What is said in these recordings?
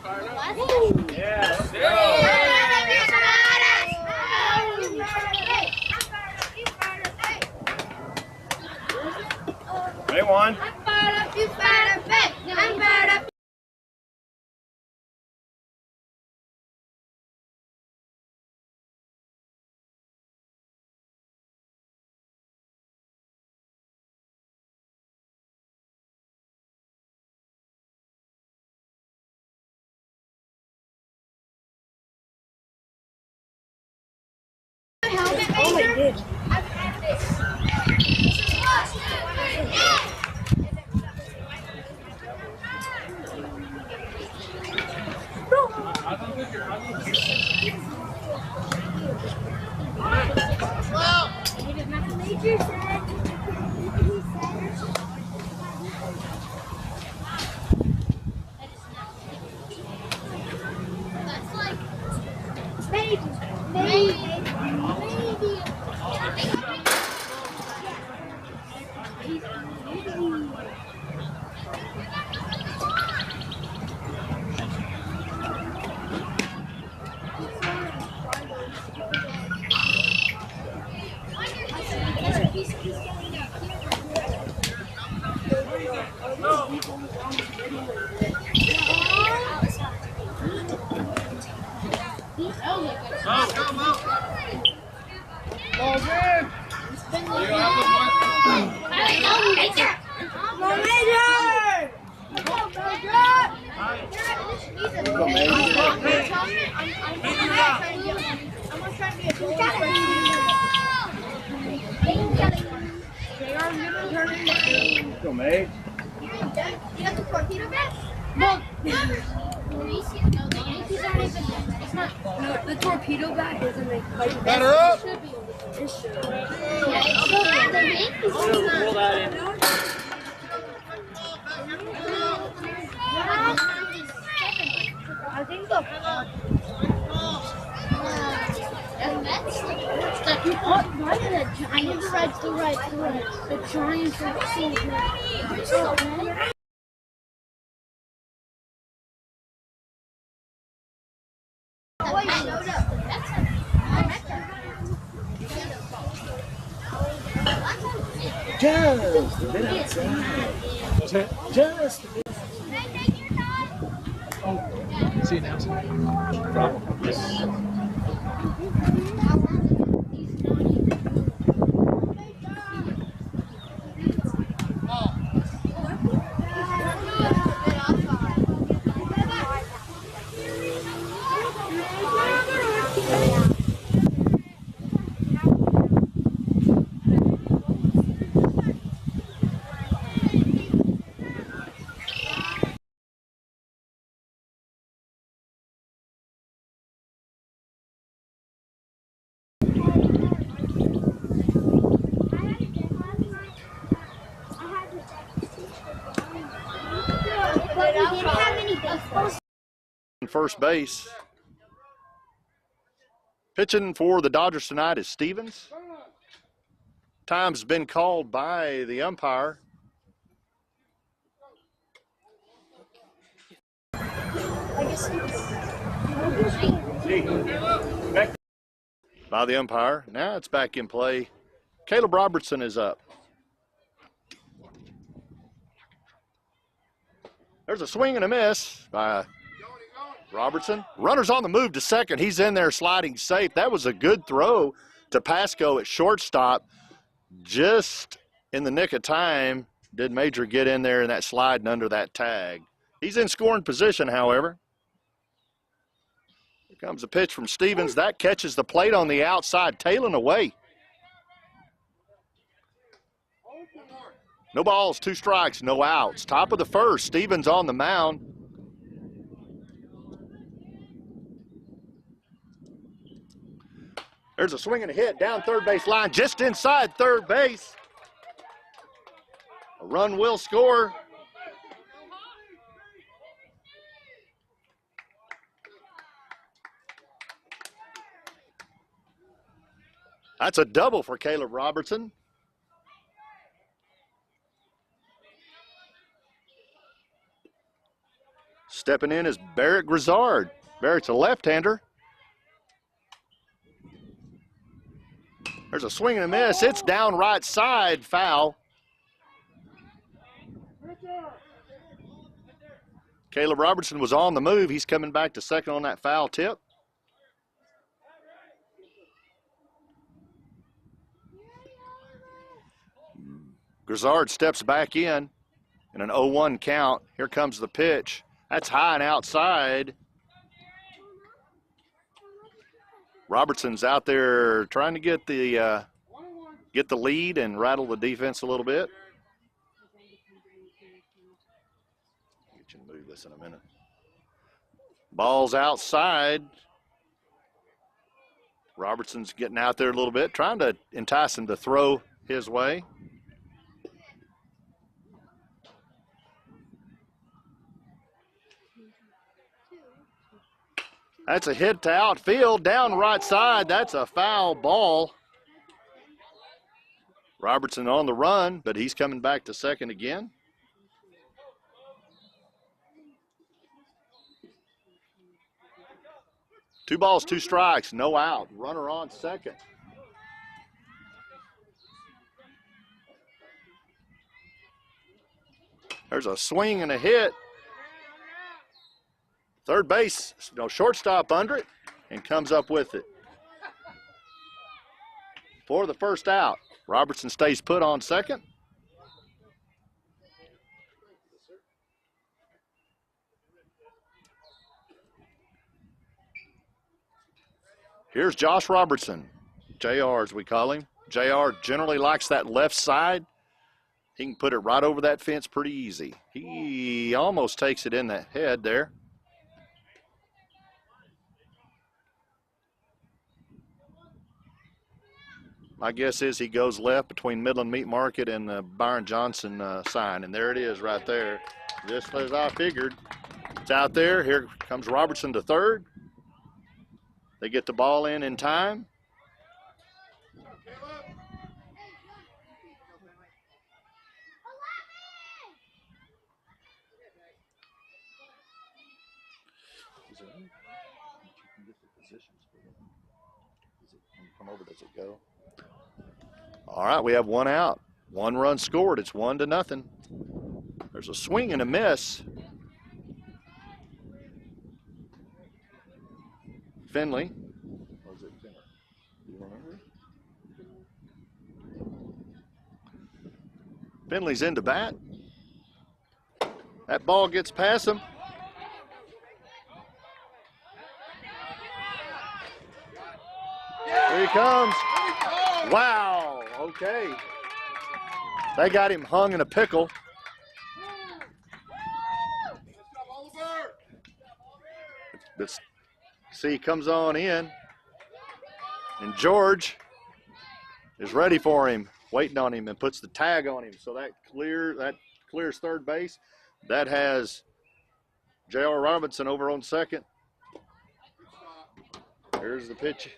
Hey, one. Oh, I did. Go, mate. You got the torpedo bat? No. It's not. No, the torpedo bat doesn't make. Better up. It should. Yeah, it's still the Yankees. Pull that in. I think the. Why did the Giants right to right to right? The Giants are so good. Just a bit outside. Just a bit. Oh, see announcement? Probably. First base. Pitching for the Dodgers tonight is Stevens. Time's been called by the umpire. By the umpire. Now it's back in play. Caleb Robertson is up. There's a swing and a miss by Robertson. Runner's on the move to second. He's in there sliding safe. That was a good throw to Pasco at shortstop. Just in the nick of time did Major get in there in that sliding under that tag. He's in scoring position, however. Here comes a pitch from Stevens. That catches the plate on the outside, tailing away. No balls, 2 strikes, no outs. Top of the first, Stevens on the mound. There's a swing and a hit down third base line, just inside third base. A run will score. That's a double for Caleb Robertson. Stepping in is Barrett Grizzard. Barrett's a left-hander. There's a swing and a miss. It's down right side, foul. Caleb Robertson was on the move. He's coming back to second on that foul tip. Grizzard steps back in an 0-1 count. Here comes the pitch. That's high and outside. Robertson's out there trying to get the lead and rattle the defense a little bit. Get you to move this in a minute. Ball's outside. Robertson's getting out there a little bit, trying to entice him to throw his way. That's a hit to outfield, down right side. That's a foul ball. Robertson on the run, but he's coming back to second again. Two balls, two strikes, no out. Runner on second. There's a swing and a hit. Third base, no, shortstop under it and comes up with it. For the first out, Robertson stays put on second. Here's Josh Robertson, JR as we call him. JR generally likes that left side. He can put it right over that fence pretty easy. He almost takes it in the head there. My guess is he goes left between Midland Meat Market and the Byron Johnson sign. And there it is right there, just as I figured. It's out there. Here comes Robertson to third. They get the ball in time. Come over, does it go? All right, we have one out. One run scored. It's 1-0. There's a swing and a miss. Finley. Or is it Finley? Do you remember? Finley's into bat. That ball gets past him. Here he comes. Wow. Okay. They got him hung in a pickle. See, he comes on in, and George is ready for him, waiting on him, and puts the tag on him. So that clears third base. That has J.R. Robinson over on second. Here's the pitch.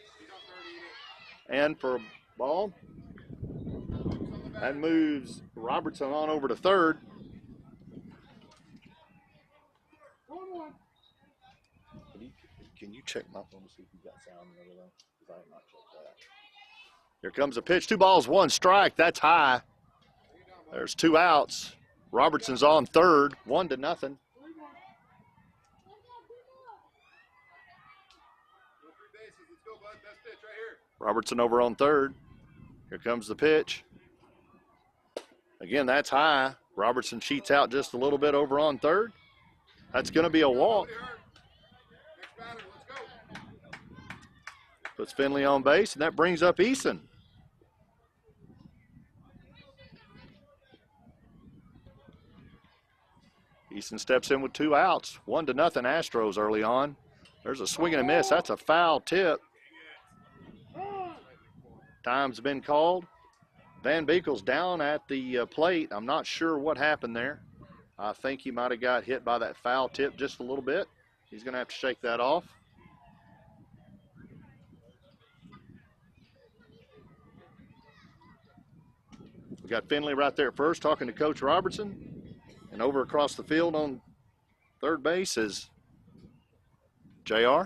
And for a ball. That moves Robertson on over to third. Can you check my phone to see if you got sound the other way? Because I have not checked that. Here comes a pitch. 2 balls, 1 strike. That's high. There's 2 outs. Robertson's on third. 1-0. Robertson over on third. Here comes the pitch. Again, that's high. Robertson cheats out just a little bit over on third. That's going to be a walk. Puts Finley on base, and that brings up Eason. Eason steps in with 2 outs. 1-0 Astros early on. There's a swing and a miss. That's a foul tip. Time's been called. Van Beekel's down at the plate. I'm not sure what happened there. I think he might have got hit by that foul tip just a little bit. He's going to have to shake that off. We got Finley right there at first talking to Coach Robertson. And over across the field on Third base is JR.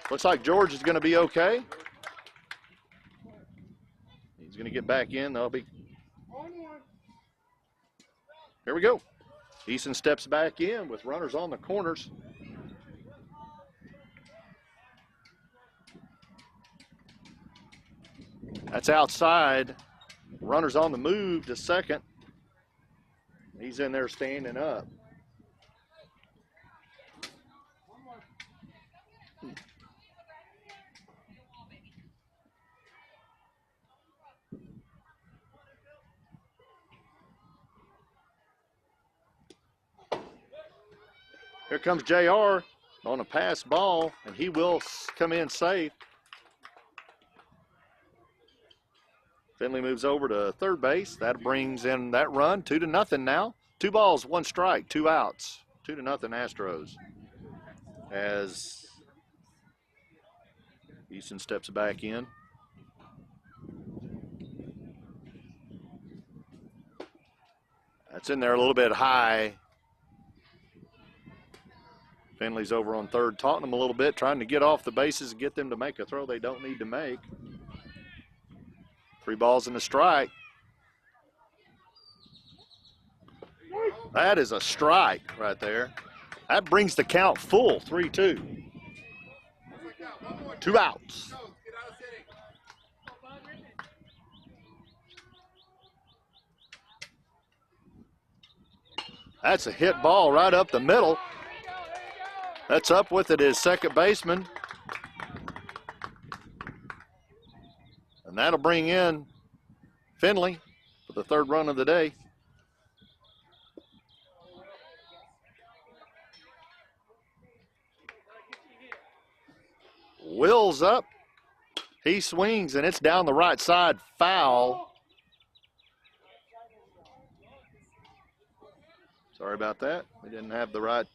Looks like George is going to be okay. He's going to get back in. That'll be. Here we go. Eason steps back in with runners on the corners. That's outside. Runners on the move to second. He's in there standing up. Here comes JR on a pass ball, and he will come in safe. Finley moves over to third base. That brings in that run, 2-0 now. 2 balls, 1 strike, 2 outs. 2-0 Astros. As Easton steps back in. That's in there a little bit high. Finley's over on third, taunting them a little bit, trying to get off the bases and get them to make a throw they don't need to make. 3 balls and a strike. That is a strike right there. That brings the count full, 3-2. 2 outs. That's a hit ball right up the middle. That's up with it is second baseman. And that'll bring in Finley for the 3rd run of the day. Will's up. He swings, and it's down the right side, foul. Sorry about that. We didn't have the right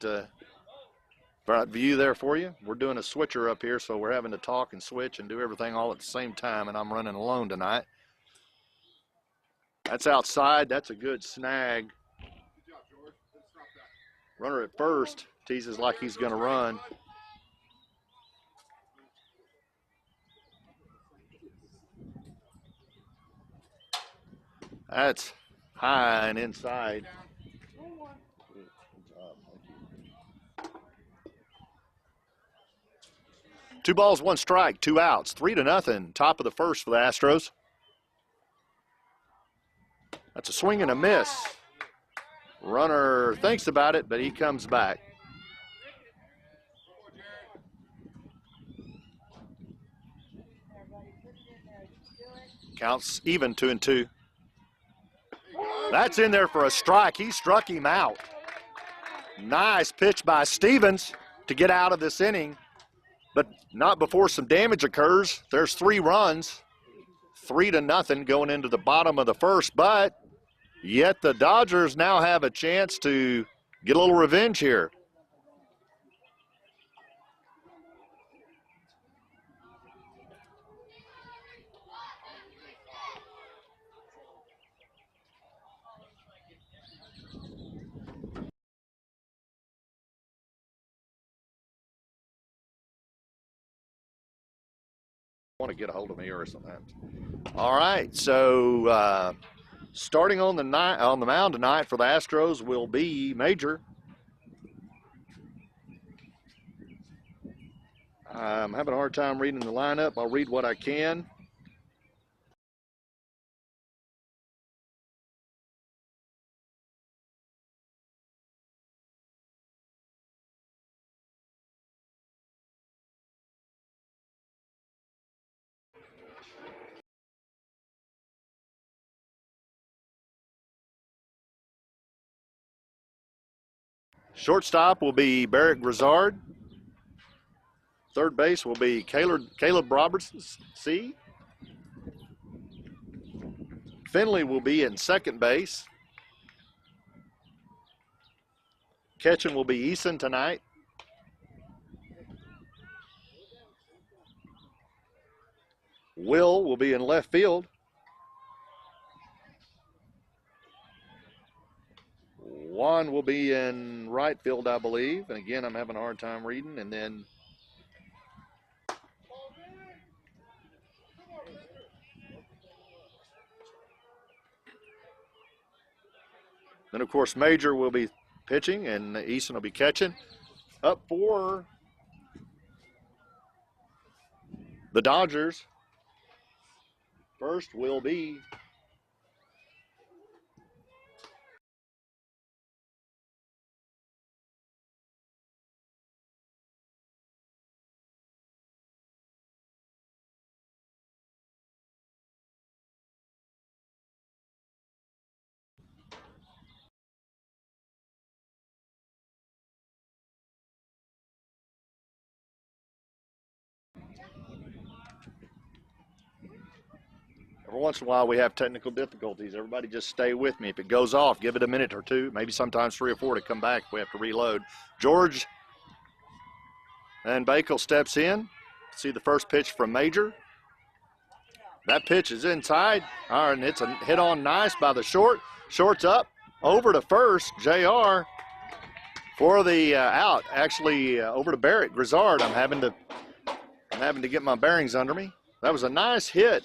view there for you. We're doing a switcher up here, so we're having to talk and switch and do everything all at the same time, and I'm running alone tonight. That's outside. That's a good snag. Runner at first teases like he's going to run. That's high and inside. 2 balls, 1 strike, 2 outs, 3-0. Top of the 1st for the Astros. That's a swing and a miss. Runner thinks about it, but he comes back. Counts even, 2-2. That's in there for a strike. He struck him out. Nice pitch by Stevens to get out of this inning, but not before some damage occurs. There's 3 runs, 3-0 going into the bottom of the 1st, but yet the Dodgers now have a chance to get a little revenge here. Want to get a hold of me or something. All right, so starting on the mound tonight for the Astros will be Major. I'm having a hard time reading the lineup. I'll read what I can. Shortstop will be Barrett Grizzard. Third base will be Caleb Robertson. Finley will be in second base. Catching will be Eason tonight. Will be in left field. Juan will be in right field, I believe. And again, I'm having a hard time reading. And then of course, Major will be pitching and Easton will be catching. Up for the Dodgers, first will be every once in a while we have technical difficulties. Everybody just stay with me. If it goes off, give it a minute or two, maybe sometimes 3 or 4 to come back if we have to reload. George and Bakel steps in. See the first pitch from Major. That pitch is inside. All right, and it's a hit on nice by the short. Short's up, over to first, JR for the out. Actually, over to Barrett. Grizzard, I'm having to get my bearings under me. That was a nice hit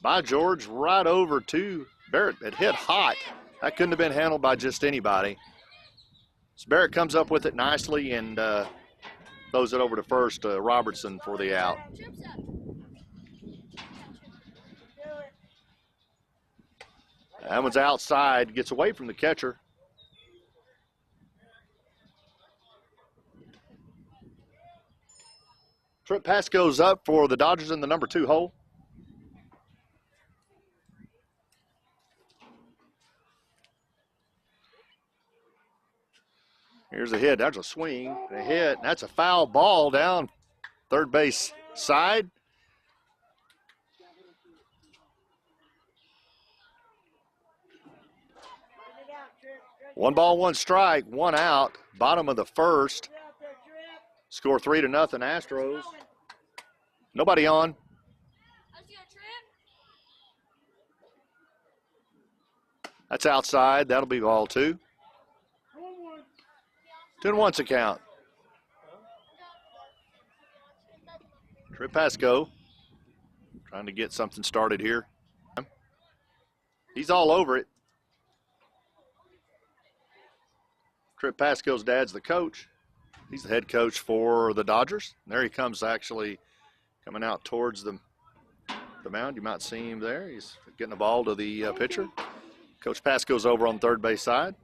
by George right over to Barrett. It hit hot. That couldn't have been handled by just anybody. So Barrett comes up with it nicely and throws it over to first, Robertson for the out. That one's outside, gets away from the catcher. Trip pass goes up for the Dodgers in the number 2 hole. Here's a hit. That's a swing, a hit. That's a foul ball down third base side. One ball, one strike, one out. Bottom of the first. Score 3-0 Astros. Nobody on. That's outside. That'll be ball 2. 2-1's a count. Trip Pasco trying to get something started here. He's all over it. Trip Pasco's dad's the coach. He's the head coach for the Dodgers. And there he comes, actually coming out towards the mound. You might see him there. He's getting the ball to the pitcher. Coach Pasco's over on the third base side.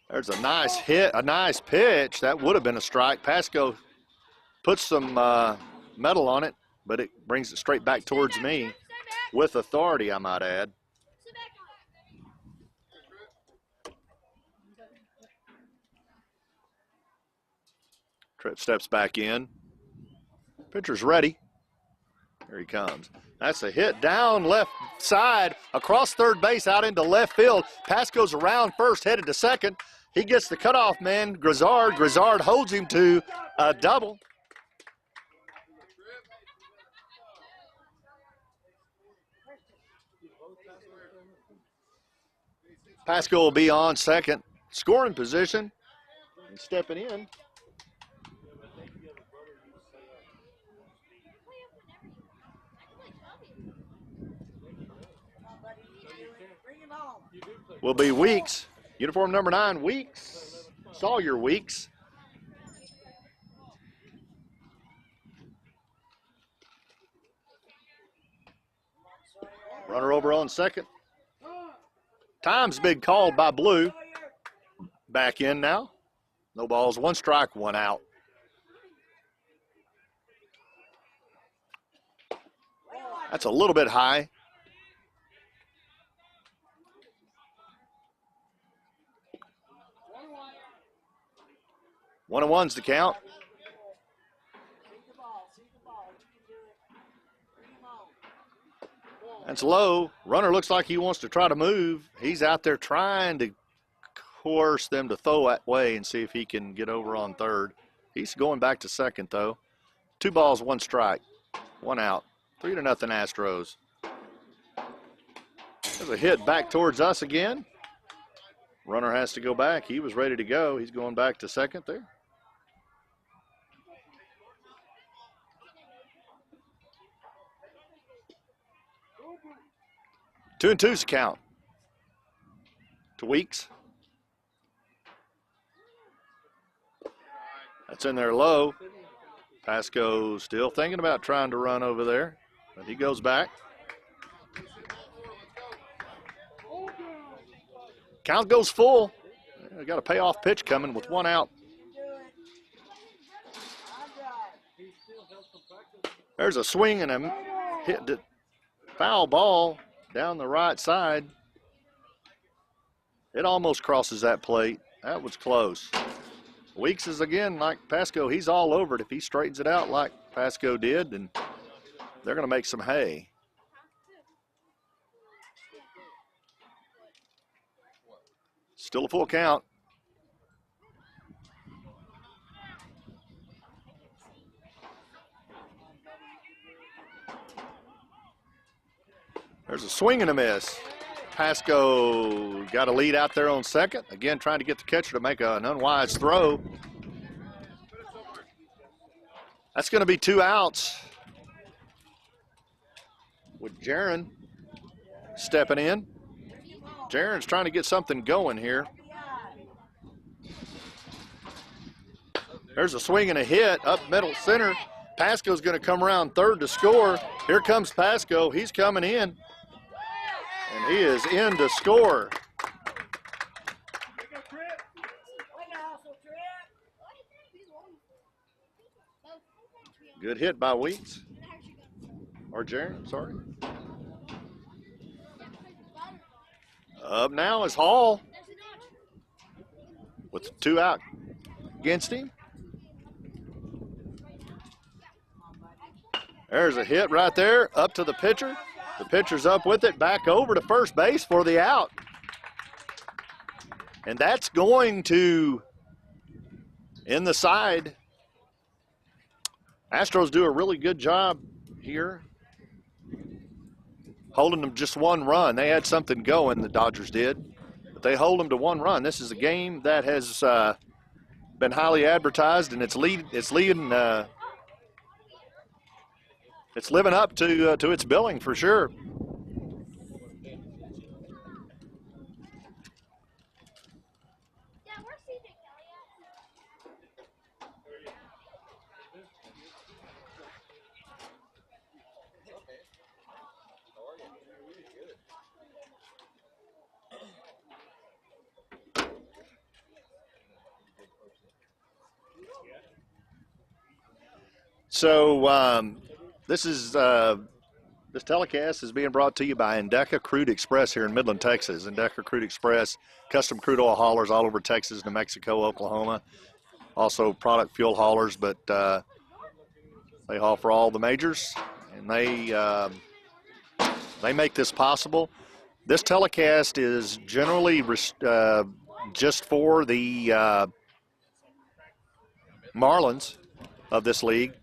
There's a nice hit, a nice pitch. That would have been a strike. Pasco puts some metal on it, but it brings it straight back towards me with authority, I might add. Tripp steps back in. Pitcher's ready. Here he comes. That's a hit down left side, across third base, out into left field. Pasco's around first, headed to second. He gets the cutoff man, Grizzard. Grizzard holds him to a double. Pasco will be on second, scoring position, and stepping in. Will be Weeks. Uniform number 9, Weeks. Sawyer Weeks. Runner over on second. Time's big called by Blue. Back in now. No balls, 1 strike, 1 out. That's a little bit high. 1-1's the count. That's low. Runner looks like he wants to try to move. He's out there trying to coerce them to throw that way and see if he can get over on third. He's going back to second, though. 2 balls, 1 strike. 1 out. 3-0 Astros. There's a hit back towards us again. Runner has to go back. He was ready to go. He's going back to second there. 2-2's the count to Weeks. That's in there low. Pasco still thinking about trying to run over there, but he goes back. Count goes full. We got a payoff pitch coming with 1 out. There's a swing and a hit, foul ball down the right side. It almost crosses that plate. That was close. Weeks is again like Pasco. He's all over it. If he straightens it out like Pasco did, then they're going to make some hay. Still a full count. There's a swing and a miss. Pasco got a lead out there on second. Again, trying to get the catcher to make an unwise throw. That's going to be 2 outs with Jaron stepping in. Jaron's trying to get something going here. There's a swing and a hit up middle center. Pasco's going to come around third to score. Here comes Pasco. He's coming in. And he is in to score. Good hit by Weeks. Or Jaron, sorry. Up now is Hall with 2 out against him. There's a hit right there up to the pitcher. The pitcher's up with it, back over to first base for the out. And that's going to end the side. Astros do a really good job here, holding them just 1 run. They had something going, the Dodgers did, but they hold them to 1 run. This is a game that has been highly advertised, and it's living up to its billing for sure. So this telecast is being brought to you by Endeca Crude Express here in Midland, Texas. Endeca Crude Express, custom crude oil haulers all over Texas, New Mexico, Oklahoma. Also product fuel haulers, but they haul for all the majors, and they make this possible. This telecast is generally just for the Marlins of this league.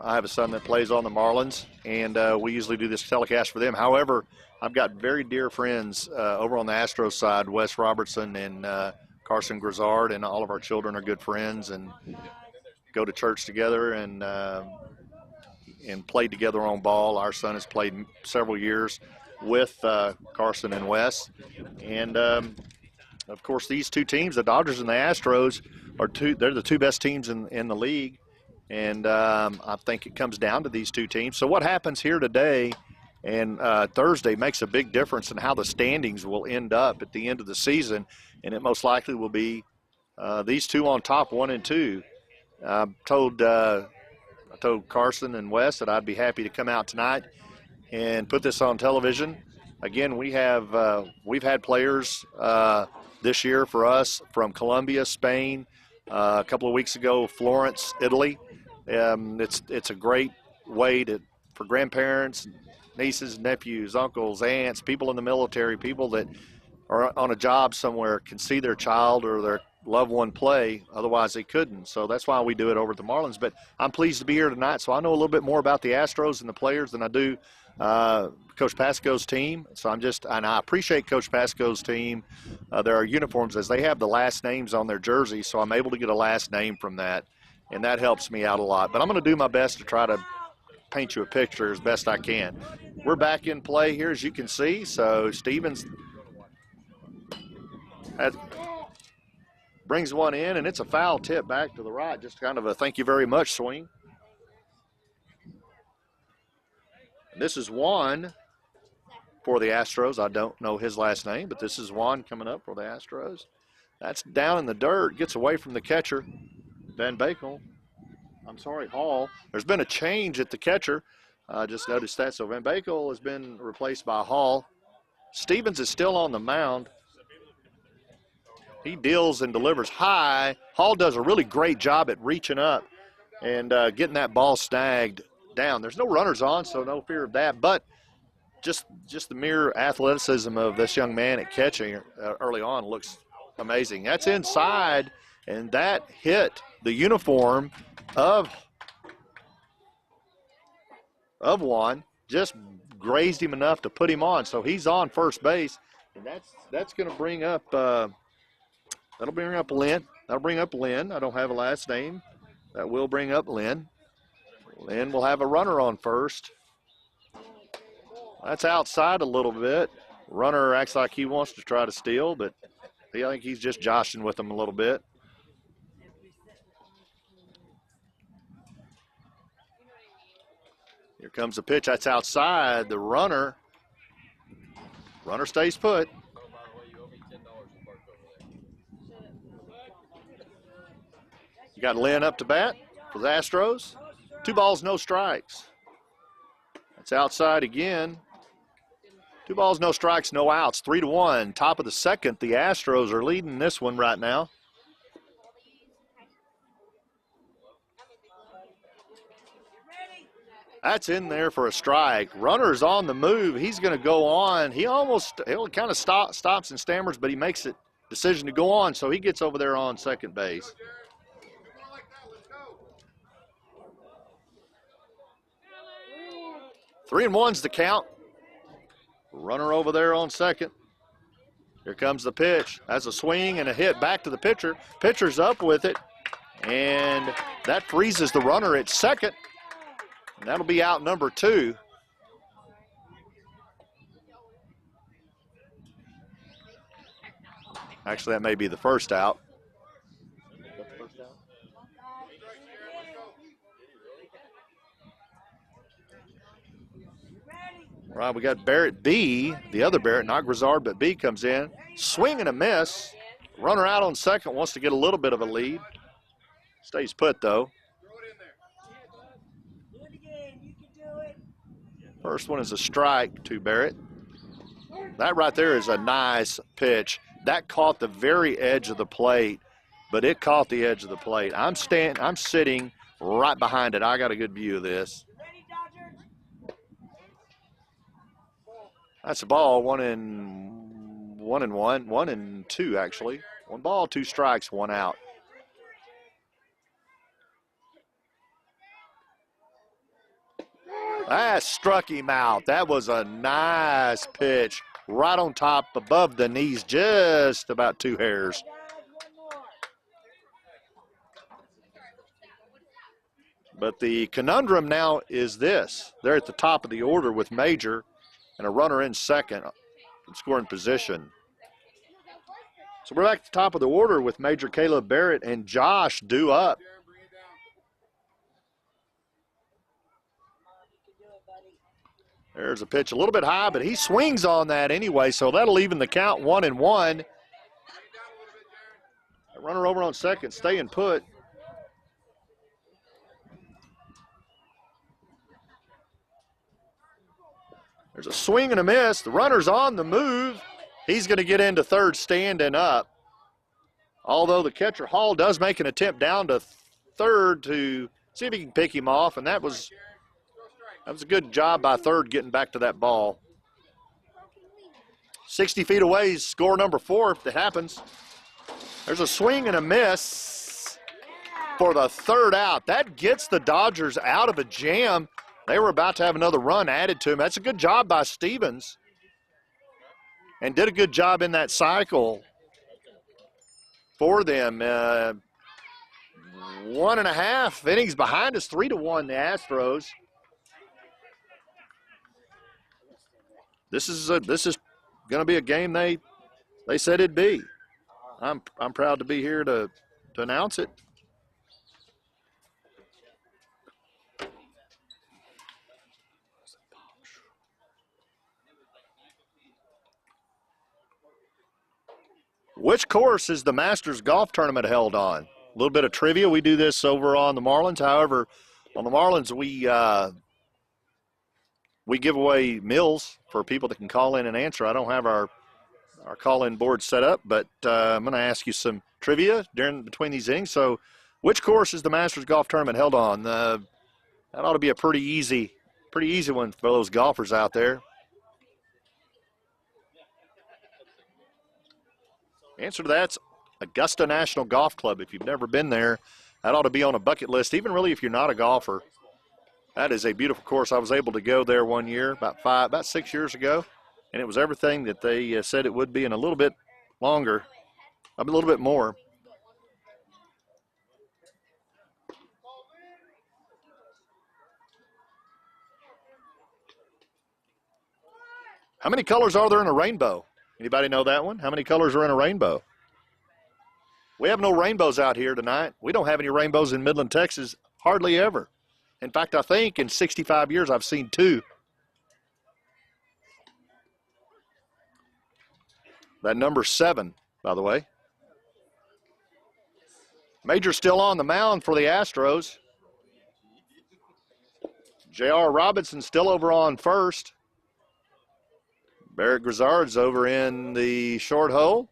I have a son that plays on the Marlins, and we usually do this telecast for them. However, I've got very dear friends over on the Astros side, Wes Robertson and Carson Grizzard, and all of our children are good friends and go to church together and played together on ball. Our son has played several years with Carson and Wes. And, of course, these 2 teams, the Dodgers and the Astros, they're the 2 best teams in the league. And I think it comes down to these 2 teams. So what happens here today and Thursday makes a big difference in how the standings will end up at the end of the season. And it most likely will be these 2 on top, 1 and 2. I told Carson and Wes that I'd be happy to come out tonight and put this on television. Again, we've had players this year for us from Colombia, Spain, a couple of weeks ago, Florence, Italy. It's a great way for grandparents, nieces, nephews, uncles, aunts, people in the military, people that are on a job somewhere can see their child or loved one play. Otherwise, they couldn't. So that's why we do it over at the Marlins. But I'm pleased to be here tonight. So I know a little bit more about the Astros and the players than I do Coach Pasco's team. So and I appreciate Coach Pasco's team. Their uniforms, as they have the last names on their jerseys, so I'm able to get a last name from that. And that helps me out a lot. But I'm going to do my best to try to paint you a picture as best I can. We're back in play here, as you can see. So Stevens brings one in, and it's a foul tip back to the right. Just kind of a thank you very much swing. And this is Juan for the Astros. I don't know his last name, but this is Juan coming up for the Astros. That's down in the dirt, gets away from the catcher, Hall. There's been a change at the catcher. I just noticed that. So Van Bakel has been replaced by Hall. Stevens is still on the mound. He deals and delivers high. Hall does a really great job at reaching up and getting that ball snagged down. There's no runners on, so no fear of that. But just the mere athleticism of this young man at catching early on looks amazing. That's inside, and that hit the uniform of Juan. Just grazed him enough to put him on. So he's on first base, and that's going to bring up that'll bring up Lynn. That'll bring up Lynn. I don't have a last name. That will bring up Lynn. Lynn will have a runner on first. That's outside a little bit. Runner acts like he wants to try to steal, but I think he's just joshing with him a little bit. Here comes the pitch. That's outside. The runner stays put. You got Lynn up to bat for the Astros. 2 balls, no strikes. That's outside again. 2 balls, no strikes, no outs. 3-1. Top of the second. The Astros are leading this one right now. That's in there for a strike. Runner's on the move. He's going to go on. He'll kind of stops and stammers, but he makes a decision to go on, so he gets over there on second base. Three and one's the count. Runner over there on second. Here comes the pitch. That's a swing and a hit back to the pitcher. Pitcher's up with it, and that freezes the runner at second. And that'll be out number 2. Actually, that may be the first out. Right, we got Barrett B, the other Barrett, not Grizzard, but B comes in. Swing and a miss. Runner out on second, wants to get a little bit of a lead. Stays put, though. First one is a strike to Barrett. That right there is a nice pitch. That caught the very edge of the plate, but it caught the edge of the plate. I'm sitting right behind it. I got a good view of this. That's a ball, 1 and 2 actually. 1 ball, 2 strikes, 1 out. That struck him out. That was a nice pitch. Right on top, above the knees, just about 2 hairs. But the conundrum now is this. They're at the top of the order with Major and a runner in second in scoring position. So we're back at the top of the order with Major Caleb Barrett and Josh due up. There's a pitch a little bit high, but he swings on that anyway, so that'll even the count 1 and 1. Runner over on second, staying put. There's a swing and a miss. The runner's on the move. He's going to get into third standing up. Although the catcher Hall does make an attempt down to third to see if he can pick him off, and that was a good job by third getting back to that ball. 60 feet away is score number 4 if that happens. There's a swing and a miss for the third out. That gets the Dodgers out of a jam. They were about to have another run added to them. That's a good job by Stevens. And did a good job in that cycle for them. 1.5 innings behind us, 3-1 the Astros. This is going to be a game they said it'd be. I'm proud to be here to announce it. Which course is the Masters Golf Tournament held on? A little bit of trivia. We do this over on the Marlins. However, on the Marlins, we give away meals for people that can call in and answer. I don't have our call-in board set up, but I'm going to ask you some trivia between these innings. So, which course is the Masters Golf Tournament held on? That ought to be a pretty easy one for those golfers out there. Answer to that's Augusta National Golf Club. If you've never been there, that ought to be on a bucket list, even really if you're not a golfer. That is a beautiful course. I was able to go there one year, about 6 years ago, and it was everything that they said it would be and a little bit longer, a little bit more. How many colors are there in a rainbow? Anybody know that one? How many colors are in a rainbow? We have no rainbows out here tonight. We don't have any rainbows in Midland, Texas, hardly ever. In fact, I think in 65 years I've seen 2. That number 7, by the way. Major still on the mound for the Astros. J.R. Robinson still over on first. Barrett Grizzard's over in the short hole.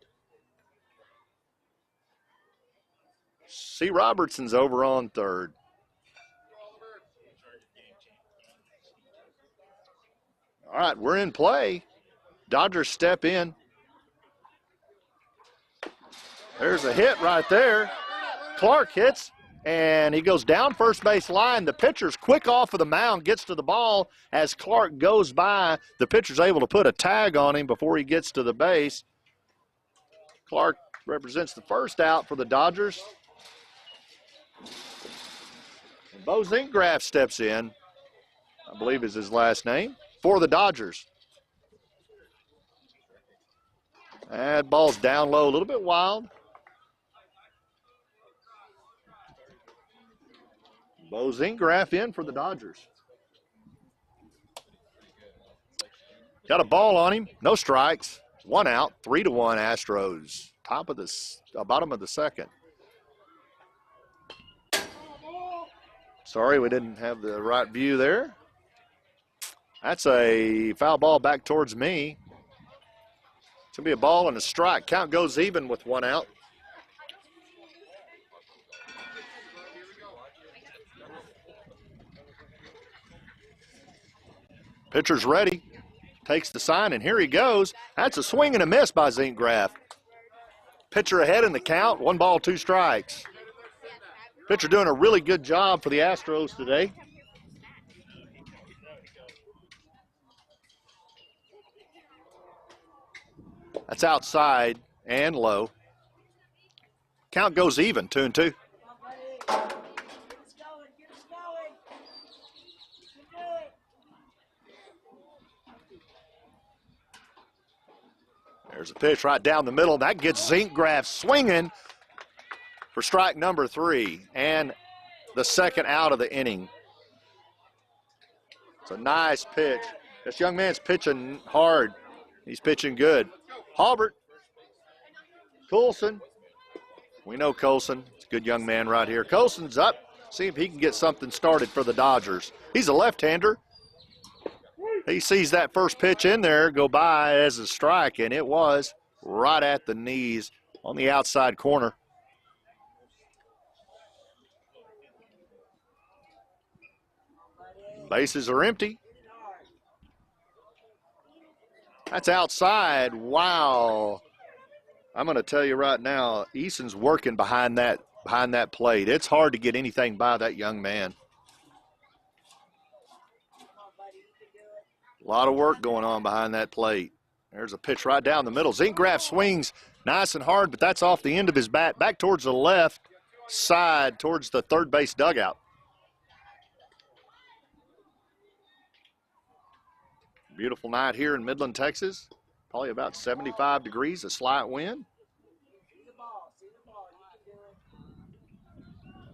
C. Robertson's over on third. All right, we're in play. Dodgers step in. There's a hit right there. Clark hits, and he goes down first base line. The pitcher's quick off of the mound, gets to the ball. As Clark goes by, the pitcher's able to put a tag on him before he gets to the base. Clark represents the first out for the Dodgers. And Bo Zinkgraf steps in, I believe is his last name, for the Dodgers. That ball's down low, a little bit wild. Bo Zinkgraf in for the Dodgers. Got a ball on him, no strikes, 1 out, 3-1 Astros. Bottom of the second. Sorry, we didn't have the right view there. That's a foul ball back towards me. It's going to be a ball and a strike. Count goes even with 1 out. Pitcher's ready. Takes the sign, and here he goes. That's a swing and a miss by Zinkgraf. Pitcher ahead in the count. 1 ball, 2 strikes. Pitcher doing a really good job for the Astros today. That's outside and low. Count goes even, 2-2. There's a pitch right down the middle. That gets Zinkgraf swinging for strike number 3 and the second out of the inning. It's a nice pitch. This young man's pitching hard. He's pitching good. Halbert, Coulson. We know Coulson. It's a good young man right here. Coulson's up. See if he can get something started for the Dodgers. He's a left-hander. He sees that first pitch in there go by as a strike, and it was right at the knees on the outside corner. Bases are empty. That's outside. Wow. I'm going to tell you right now, Eason's working behind that plate. It's hard to get anything by that young man. A lot of work going on behind that plate. There's a pitch right down the middle. Zinkgraf swings nice and hard, but that's off the end of his bat, back towards the left side, towards the third base dugout. Beautiful night here in Midland, Texas. Probably about 75 degrees, a slight wind.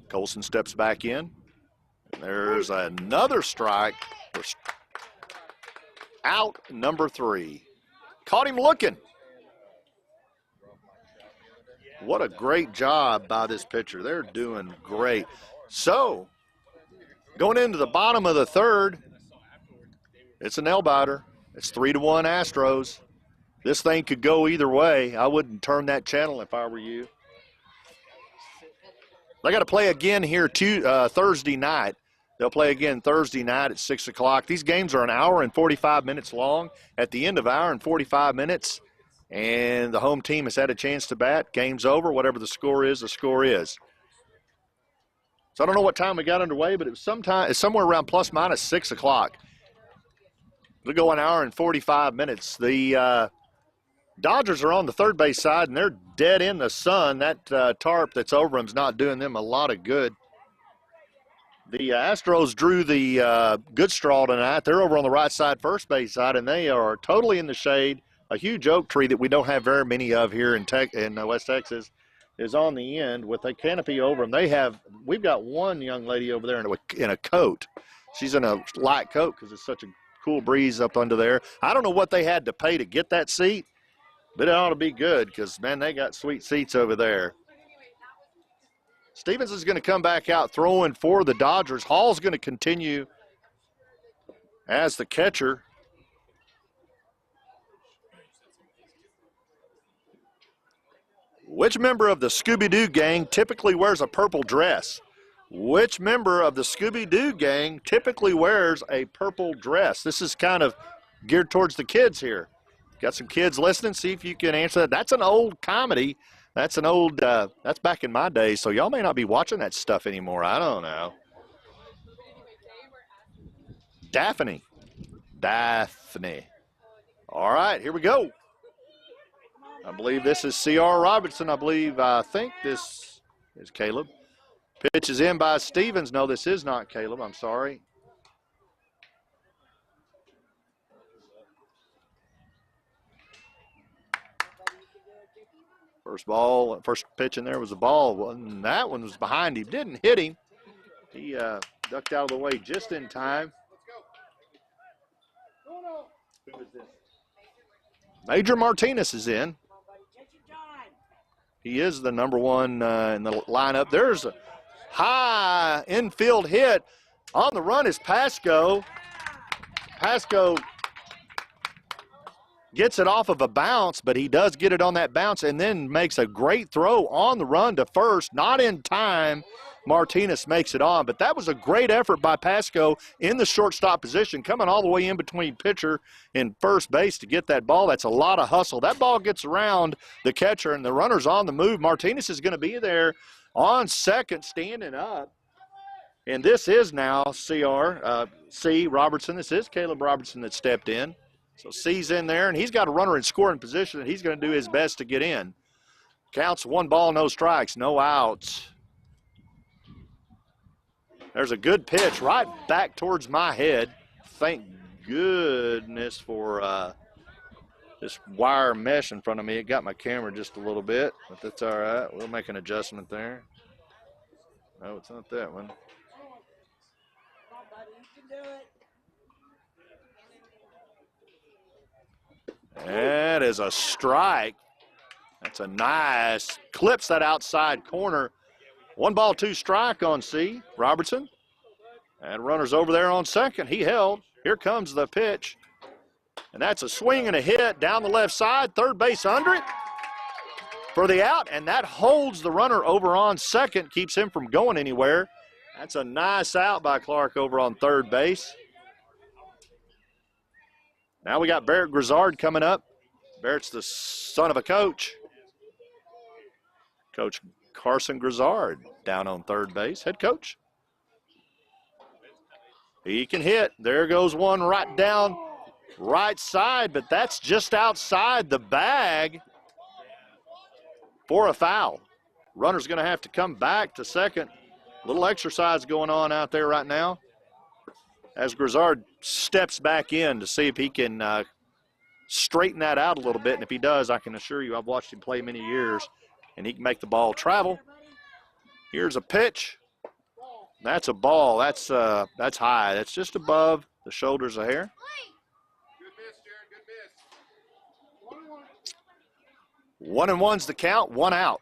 Colson steps back in. There's another strike. Out number 3. Caught him looking. What a great job by this pitcher. They're doing great. So, going into the bottom of the third, it's a nail biter. It's 3-1 Astros. This thing could go either way. I wouldn't turn that channel if I were you. They got to play again here Thursday night. They'll play again Thursday night at 6 o'clock. These games are an hour and 45 minutes long. At the end of an hour and 45 minutes, and the home team has had a chance to bat. Game's over. Whatever the score is, the score is. So I don't know what time we got underway, but it was somewhere around plus minus 6 o'clock. It'll go an hour and 45 minutes. The Dodgers are on the third base side, and they're dead in the sun. That tarp that's over them's not doing them a lot of good. The Astros drew the good straw tonight. They're over on the right side, first base side, and they are totally in the shade. A huge oak tree that we don't have very many of here in West Texas is on the end with a canopy over them. We've got one young lady over there in a coat. She's in a light coat because it's such a cool breeze up under there. I don't know what they had to pay to get that seat, but it ought to be good because, man, they got sweet seats over there. Stevens is going to come back out throwing for the Dodgers. Hall's going to continue as the catcher. Which member of the Scooby-Doo gang typically wears a purple dress? Which member of the Scooby-Doo gang typically wears a purple dress? This is kind of geared towards the kids here. Got some kids listening. See if you can answer that. That's an old comedy. That's that's back in my day, so y'all may not be watching that stuff anymore. I don't know. Daphne. All right, here we go. I believe this is C.R. Robertson. I think this is Caleb. Pitch is in by Stevens. No, this is not Caleb. I'm sorry. First pitch in there was a ball. And that one was behind him. Didn't hit him. He ducked out of the way just in time. Who is this? Major Martinez is in. He is the number one in the lineup. There's a high infield hit. On the run is Pasco. Pasco gets it off of a bounce, but he does get it on that bounce and then makes a great throw on the run to first. Not in time. Martinez makes it on, but that was a great effort by Pasco in the shortstop position, coming all the way in between pitcher and first base to get that ball. That's a lot of hustle. That ball gets around the catcher, and the runner's on the move. Martinez is going to be there on second, standing up. And this is now C. Robertson. This is Caleb Robertson that stepped in. So C's in there, and he's got a runner in scoring position, and he's going to do his best to get in. Counts 1 ball, no strikes, no outs. There's a good pitch right back towards my head. Thank goodness for this wire mesh in front of me. It got my camera just a little bit, but that's all right. We'll make an adjustment there. No, it's not that one. That is a strike. That's a nice, clips that outside corner. 1 ball, 2 strike on C. Robertson. And runner's over there on second. He held. Here comes the pitch. And that's a swing and a hit down the left side. Third base under it for the out. And that holds the runner over on second, keeps him from going anywhere. That's a nice out by Clark over on third base. Now we got Barrett Grizzard coming up. Barrett's the son of a coach. Coach Carson Grizzard down on third base, head coach. He can hit. There goes one right down right side, but that's just outside the bag for a foul. Runner's going to have to come back to second. Little exercise going on out there right now as Grizzard steps back in to see if he can straighten that out a little bit. And if he does, I can assure you I've watched him play many years, and he can make the ball travel. Here's a pitch. That's a ball. That's high. That's just above the shoulders of hair. Good miss, Jared. Good miss. 1-1's the count. 1 out.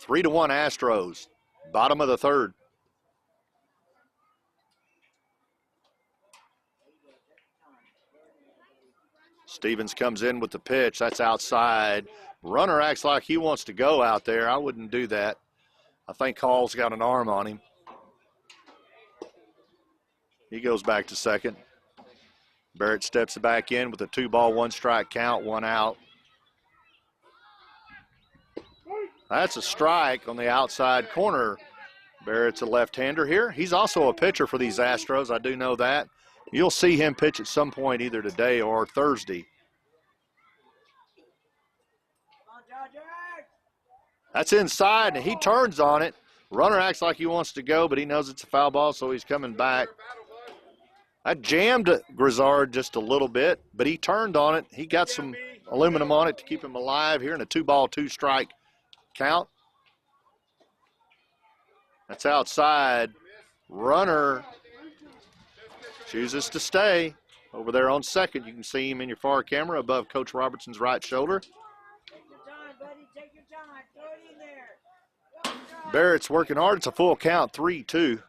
3-1 Astros. Bottom of the third. Stevens comes in with the pitch. That's outside. Runner acts like he wants to go out there. I wouldn't do that. I think Hall's got an arm on him. He goes back to second. Barrett steps back in with a 2-ball, 1-strike count, 1 out. That's a strike on the outside corner. Barrett's a left-hander here. He's also a pitcher for these Astros. I do know that. You'll see him pitch at some point either today or Thursday. That's inside, and he turns on it. Runner acts like he wants to go, but he knows it's a foul ball, so he's coming back. I jammed Grizzard just a little bit, but he turned on it. He got some aluminum on it to keep him alive here in a 2-ball, 2-strike count. That's outside. Runner chooses to stay over there on second. You can see him in your far camera above Coach Robertson's right shoulder. Barrett's working hard. It's a full count, 3-2.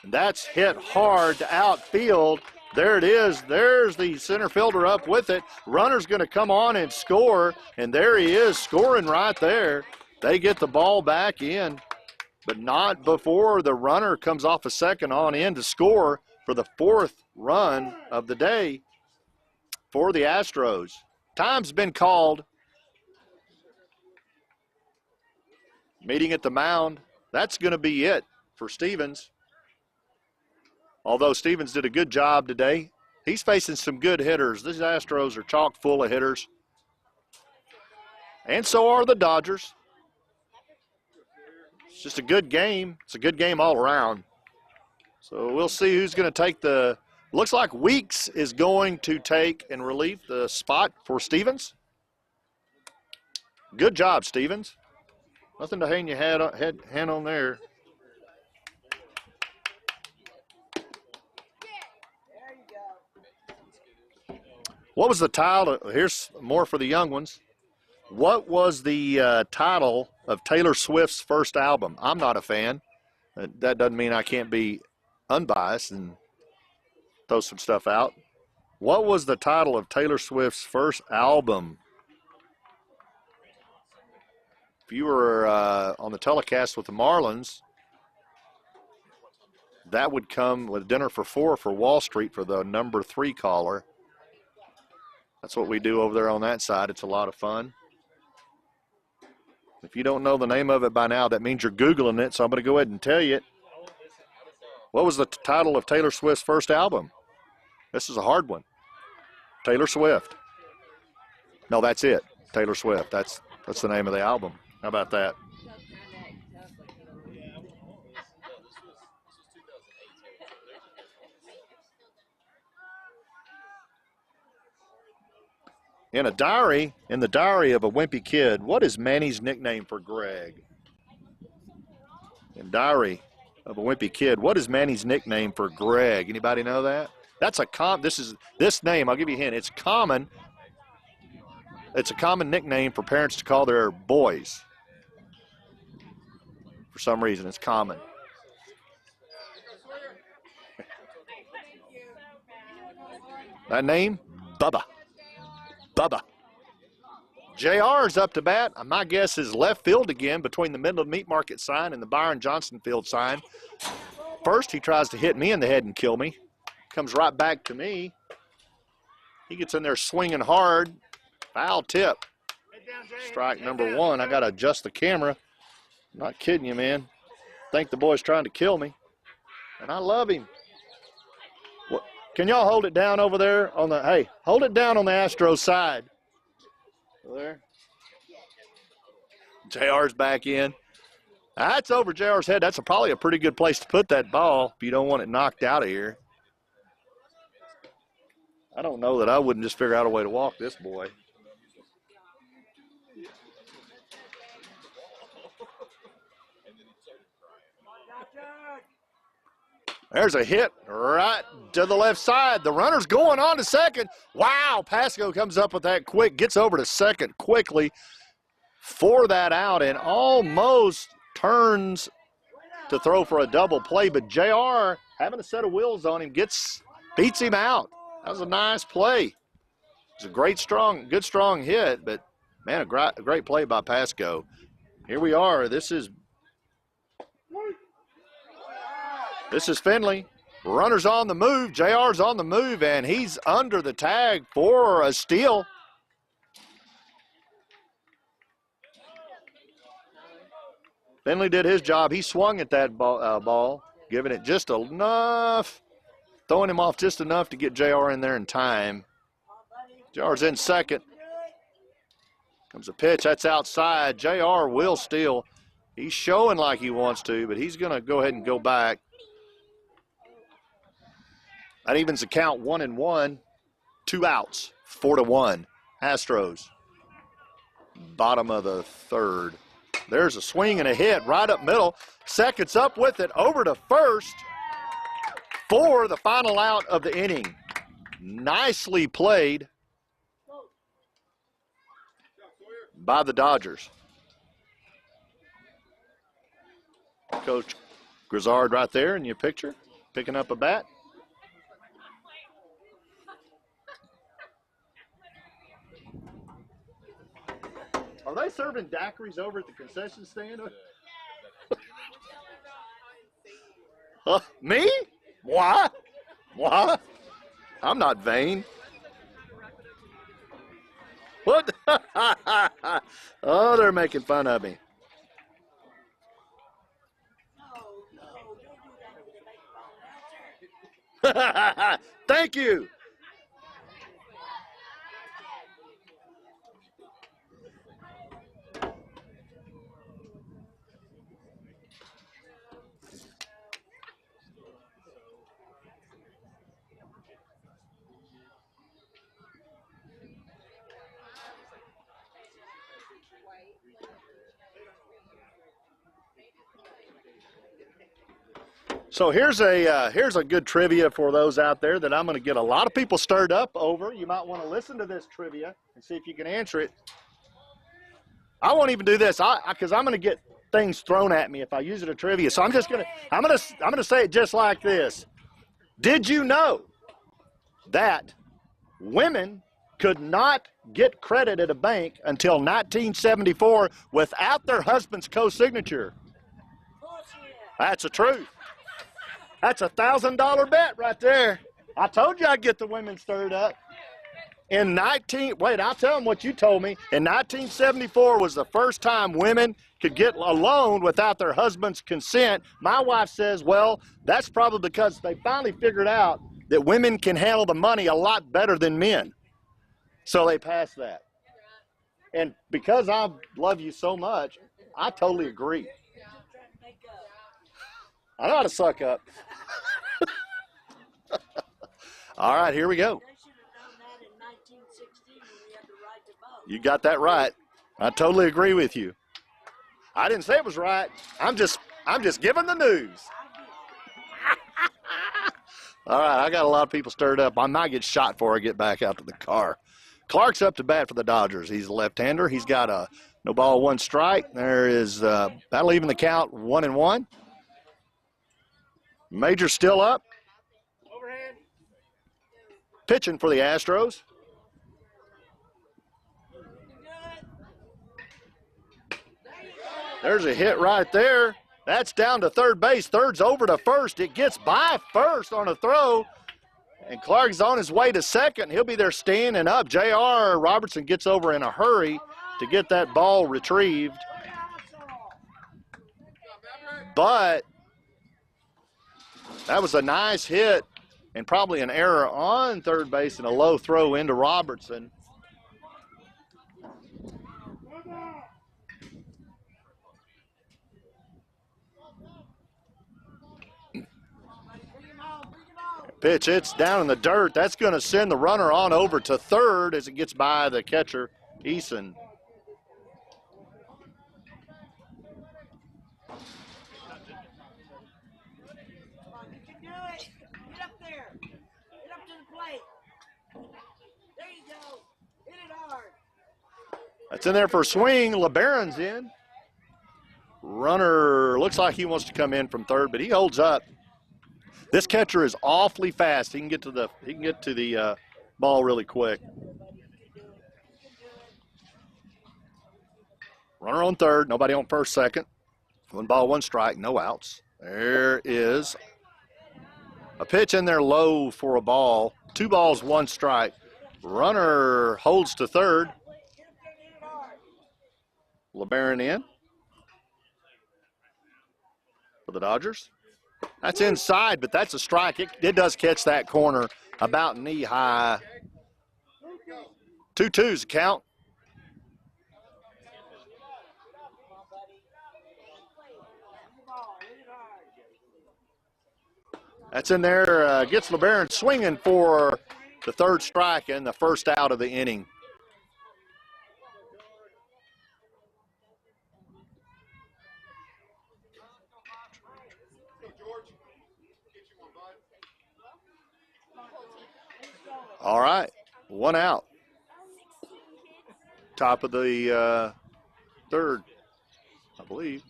And that's hit hard to outfield. There it is. There's the center fielder up with it. Runner's going to come on and score, and there he is scoring right there. They get the ball back in, but not before the runner comes off a second on in to score for the 4th run of the day for the Astros. Time's been called. Meeting at the mound. That's going to be it for Stevens. Although Stevens did a good job today, he's facing some good hitters. These Astros are chock full of hitters. And so are the Dodgers. It's just a good game. It's a good game all around. So we'll see who's going to take the – looks like Weeks is going to take and relieve the spot for Stevens. Good job, Stevens. Nothing to hang your hand on there. What was the title? Here's more for the young ones. What was the title of Taylor Swift's first album? I'm not a fan. That doesn't mean I can't be unbiased and throw some stuff out. What was the title of Taylor Swift's first album? If you were on the telecast with the Marlins, that would come with Dinner for Four for Wall Street for the number 3 caller. That's what we do over there on that side. It's a lot of fun. If you don't know the name of it by now, that means you're Googling it, so I'm going to go ahead and tell you it. What was the title of Taylor Swift's first album? This is a hard one. Taylor Swift. No, that's it. Taylor Swift. That's the name of the album. How about that? In the diary of a wimpy kid, what is Manny's nickname for Greg? In diary of a wimpy kid, what is Manny's nickname for Greg? Anybody know that? That's a this name, I'll give you a hint. It's common. It's a common nickname for parents to call their boys. For some reason, it's common. That name? Bubba. Bubba. JR's up to bat. My guess is left field again between the Midland Meat Market sign and the Byron Johnson Field sign. First, he tries to hit me in the head and kill me. Comes right back to me. He gets in there swinging hard. Foul tip. Strike number one. I got to adjust the camera. I'm not kidding you, man. Think the boy's trying to kill me. And I love him. What, can y'all hold it down over there on the, hey, hold it down on the Astros side. There. JR's back in. That's over JR's head. That's probably a pretty good place to put that ball if you don't want it knocked out of here. I don't know that I wouldn't just figure out a way to walk this boy. There's a hit right to the left side. The runner's going on to second. Wow, Pasco comes up with that quick, gets over to second quickly for that out and almost turns to throw for a double play. But JR, having a set of wheels on him, beats him out. That was a nice play. It was a good strong hit, but man, a great play by Pasco. Here we are. This is Finley. Runner's on the move. JR's on the move, and he's under the tag for a steal. Finley did his job. He swung at that ball, giving it just enough, throwing him off just enough to get JR in there in time. JR's in second. Comes a pitch. That's outside. JR will steal. He's showing like he wants to, but he's going to go ahead and go back. That evens the count 1-1. 2 outs, 4-1. Astros. Bottom of the third. There's a swing and a hit right up middle. Seconds up with it over to first for the final out of the inning. Nicely played by the Dodgers. Coach Grizzard right there in your picture, picking up a bat. Are they serving daiquiris over at the concession stand? Me? What? What? I'm not vain. What? Oh, they're making fun of me. Thank you. So here's a good trivia for those out there that I'm going to get a lot of people stirred up over. You might want to listen to this trivia and see if you can answer it. I won't even do this because I'm going to get things thrown at me if I use it a trivia. So I'm going to say it just like this. Did you know that women could not get credit at a bank until 1974 without their husband's co-signature? That's the truth. That's a $1,000 bet right there. I told you I'd get the women stirred up. I'll tell them what you told me. In 1974 was the first time women could get a loan without their husband's consent. My wife says, well, that's probably because they finally figured out that women can handle the money a lot better than men. So they passed that. And because I love you so much, I totally agree. I know how to suck up. All right, here we go. You got that right. I totally agree with you. I didn't say it was right. I'm just giving the news. All right, I got a lot of people stirred up. I might get shot before I get back out to the car. Clark's up to bat for the Dodgers. He's a left-hander. He's got a no ball, 1 strike. There is that'll even the count 1-1. Major's still up. Overhand. Pitching for the Astros. There's a hit right there. That's down to third base. Third's over to first. It gets by first on a throw. And Clark's on his way to second. He'll be there standing up. J.R. Robertson gets over in a hurry. to get that ball retrieved. But that was a nice hit and probably an error on third base and a low throw into Robertson. Pitch, it's down in the dirt. That's going to send the runner on over to third as it gets by the catcher, Eason. That's in there for a swing. LeBaron's in. Runner looks like he wants to come in from third, but he holds up. This catcher is awfully fast. He can get to the ball really quick. Runner on third, nobody on first, second. 1 ball, 1 strike, no outs. There is a pitch in there low for a ball. 2 balls, 1 strike. Runner holds to third. LeBaron in for the Dodgers. That's inside, but that's a strike. It does catch that corner about knee high. 2-2's count. That's in there, gets LeBaron swinging for the 3rd strike and the 1st out of the inning. All right, 1 out. Top of the 3rd, I believe.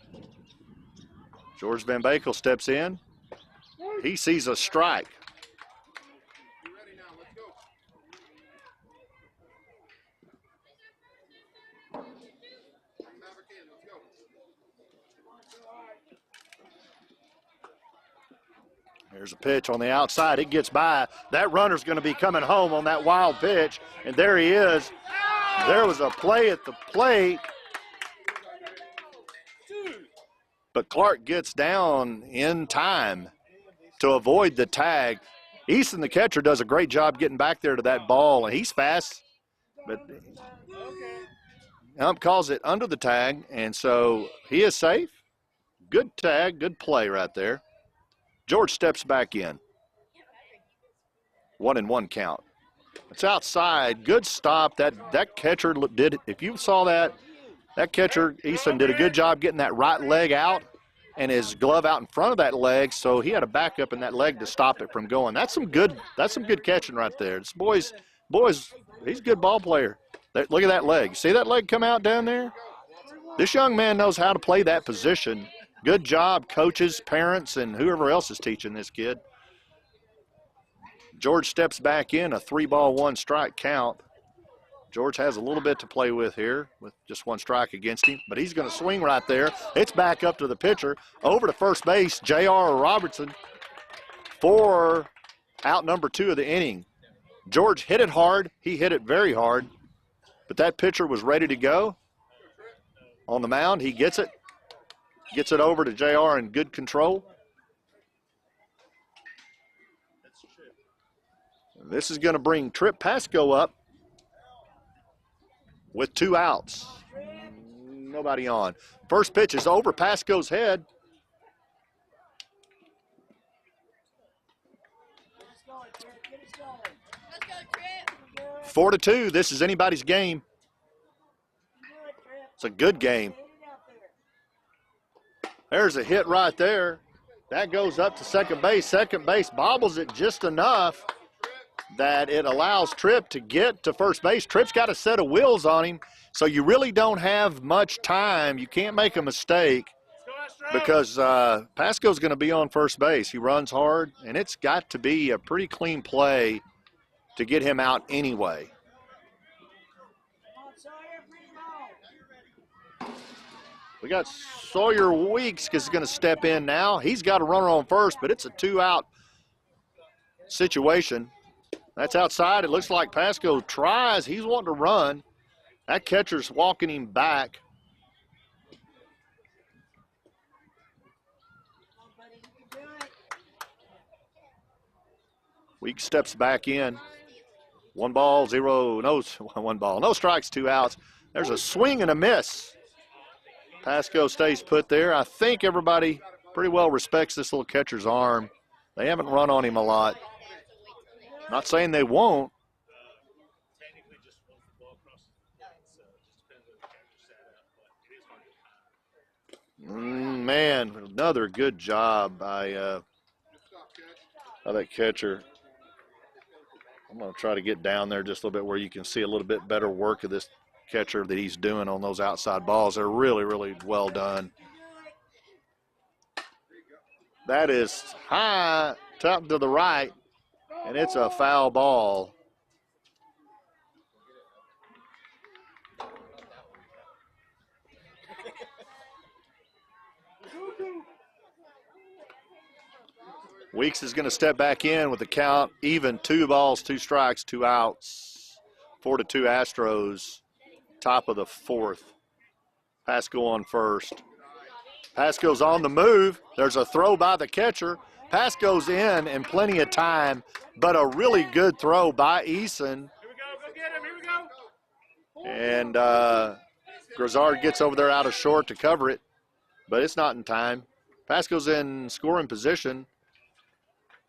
George Van Bakel steps in. He sees a strike. You ready now? Let's go. Maverick in. Let's go. There's a pitch on the outside. It gets by. That runner's going to be coming home on that wild pitch. And there he is. There was a play at the plate. But Clark gets down in time to avoid the tag. Easton, the catcher, does a great job getting back there to that ball. And he's fast. But ump calls it under the tag. And so he is safe. Good tag. Good play right there. George steps back in. 1-1 count. It's outside. Good stop. That catcher did. If you saw that catcher, Easton, did a good job getting that right leg out and his glove out in front of that leg, so he had a backup in that leg to stop it from going. That's some good catching right there. This boys, he's a good ball player. Look at that leg. See that leg come out down there? This young man knows how to play that position. Good job, coaches, parents, and whoever else is teaching this kid. George steps back in, a 3-ball, 1 strike count. George has a little bit to play with here with just 1 strike against him, but he's going to swing right there. It's back up to the pitcher. Over to first base, J.R. Robertson for out number 2 of the inning. George hit it hard. He hit it very hard, but that pitcher was ready to go. On the mound, he gets it. Gets it over to J.R. in good control. This is going to bring Trip Pasco up with 2 outs. Nobody on. First pitch is over Pasco's head. 4-2. This is anybody's game. It's a good game. There's a hit right there. That goes up to second base. Second base bobbles it just enough that it allows Tripp to get to first base. Tripp's got a set of wheels on him, so you really don't have much time. You can't make a mistake because Pasco's going to be on first base. He runs hard, and it's got to be a pretty clean play to get him out anyway. We got Sawyer Weeks is going to step in now. He's got a runner on first, but it's a 2-out situation. That's outside. It looks like Pasco tries. He's wanting to run. That catcher's walking him back. Weeks steps back in. 1 ball, 0, no, 1 ball, no strikes, 2 outs. There's a swing and a miss. Pasco stays put there. I think everybody pretty well respects this little catcher's arm. They haven't run on him a lot. Not saying they won't. Man, another good job by that catcher. I'm going to try to get down there just a little bit where you can see a little bit better work of this catcher that he's doing on those outside balls. They're really, really well done. That is high, top to the right, and it's a foul ball. Weeks is going to step back in with the count even, 2 balls, 2 strikes, 2 outs. 4-2 Astros, top of the 4th. Pasco on first. Pasco's on the move. There's a throw by the catcher. Pasco's in plenty of time, but a really good throw by Eason. Here we go. Go get him. Here we go. And Grizzard gets over there out of short to cover it, but it's not in time. Pasco's in scoring position.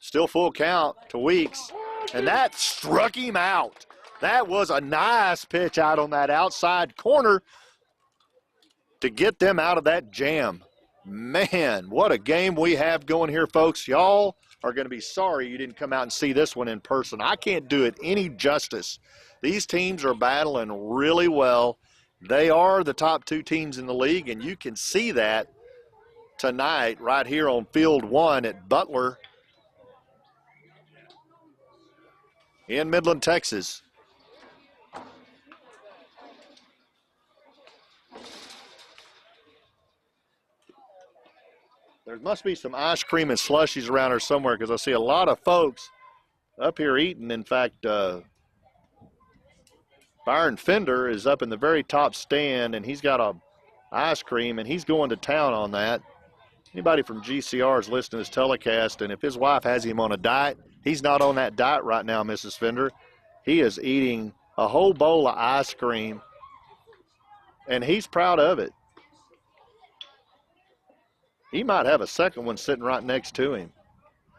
Still full count to Weeks, and that struck him out. That was a nice pitch out on that outside corner to get them out of that jam. Man, what a game we have going here, folks. Y'all are going to be sorry you didn't come out and see this one in person. I can't do it any justice. These teams are battling really well. They are the top 2 teams in the league, and you can see that tonight right here on Field 1 at Butler in Midland, Texas. There must be some ice cream and slushies around here somewhere because I see a lot of folks up here eating. In fact, Byron Fender is up in the very top stand, and he's got a ice cream, and he's going to town on that. Anybody from GCR is listening to this telecast, and if his wife has him on a diet, he's not on that diet right now, Mrs. Fender. He is eating a whole bowl of ice cream, and he's proud of it. He might have a second one sitting right next to him.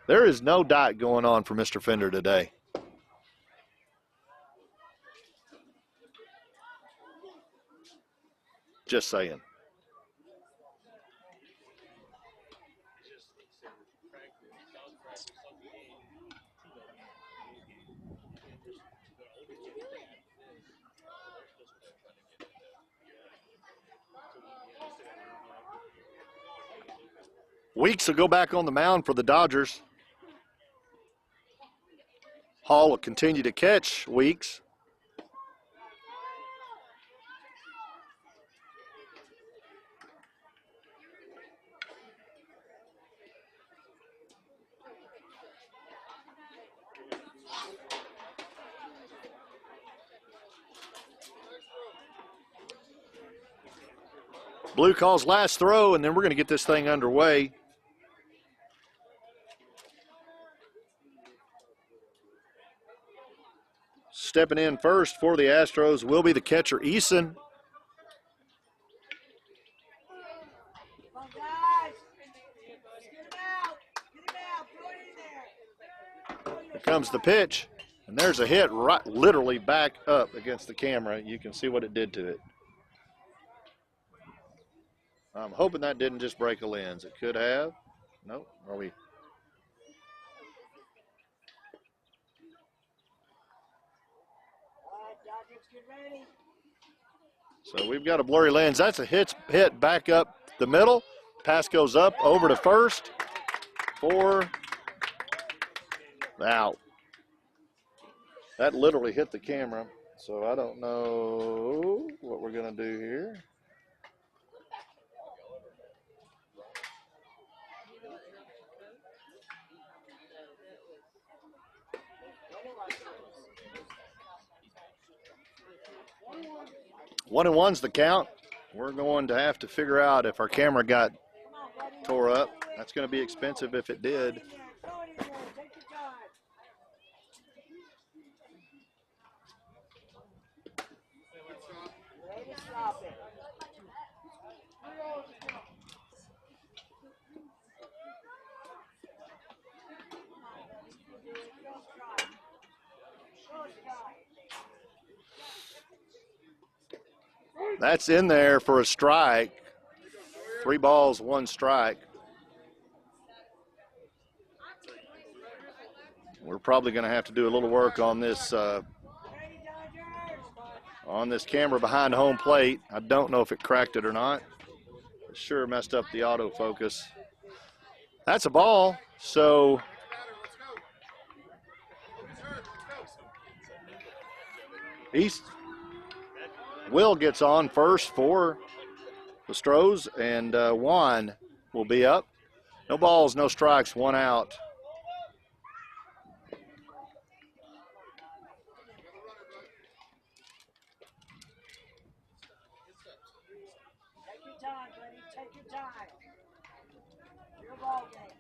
There is no diet going on for Mr. Fender today. Just saying. Weeks will go back on the mound for the Dodgers. Hall will continue to catch Weeks. Blue calls last throw, and then we're going to get this thing underway. Stepping in first for the Astros will be the catcher, Eason. Here comes the pitch, and there's a hit right, literally back up against the camera. You can see what it did to it. I'm hoping that didn't just break a lens. It could have. Nope. Are we? So we've got a blurry lens. That's a hit back up the middle. Pass goes up over to first. 4 out. That literally hit the camera. So I don't know what we're going to do here. 1-1's the count. We're going to have to figure out if our camera got tore up. That's going to be expensive if it did. That's in there for a strike. 3 balls, 1 strike. We're probably going to have to do a little work on this camera behind home plate. I don't know if it cracked it or not. It sure messed up the autofocus. That's a ball, so Will gets on first for the Astros, and Juan will be up. No balls, no strikes, 1 out. Take your time, buddy. Take your time. Your ball game.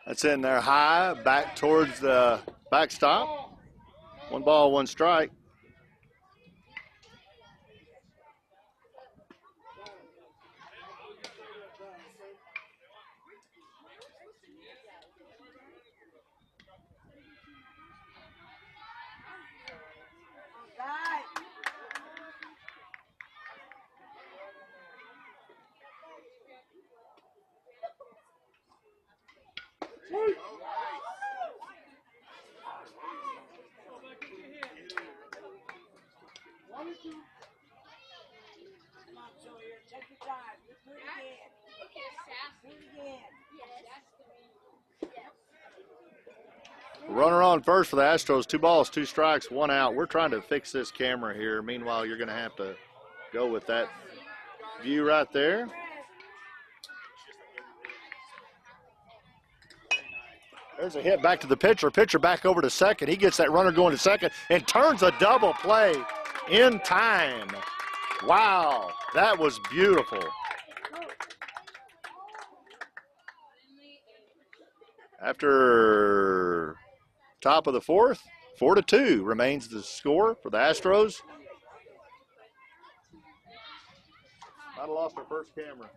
That's in there high, back towards the backstop. 1 ball, 1 strike. Take your time. Do it again. Do it again. Runner on first for the Astros. 2 balls, 2 strikes, 1 out. We're trying to fix this camera here. Meanwhile, you're going to have to go with that view right there. There's a hit back to the pitcher. Pitcher back over to second. He gets that runner going to second and turns a double play in time. Wow, that was beautiful. After top of the 4th, 4-2 remains the score for the Astros. Might have lost our first camera.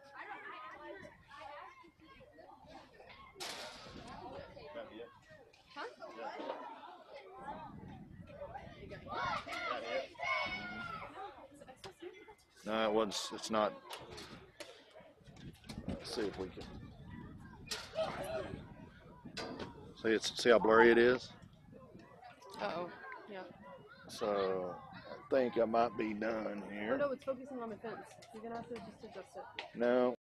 No, it was. It's not. Let's see if we can. See how blurry it is. Uh-oh. Yeah. So I think I might be done Oh, here. no, it's focusing on the fence. You're going to have to just adjust it. No.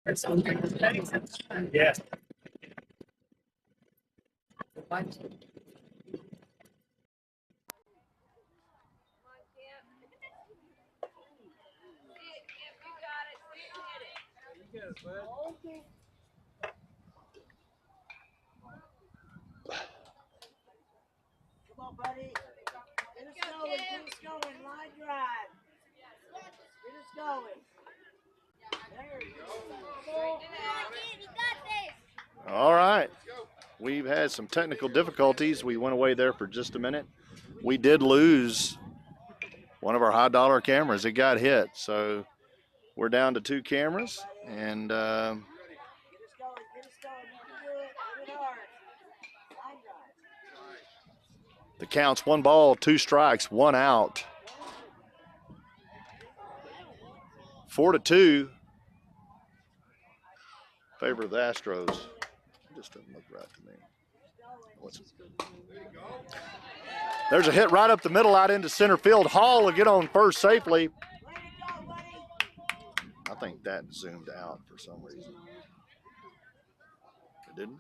Yes. Come on, buddy. Get us going, line drive. Get us going. There you go. All right. We've had some technical difficulties. We went away there for just a minute. We did lose one of our high dollar cameras. It got hit. So we're down to 2 cameras. And Get us going. You can do it. Hit it hard. Line drive. the count's 1 ball, 2 strikes, 1 out. 4-2. Favor of the Astros. Just doesn't look right to me. There's a hit right up the middle out into center field. Hall will get on first safely. I think that zoomed out for some reason. It didn't?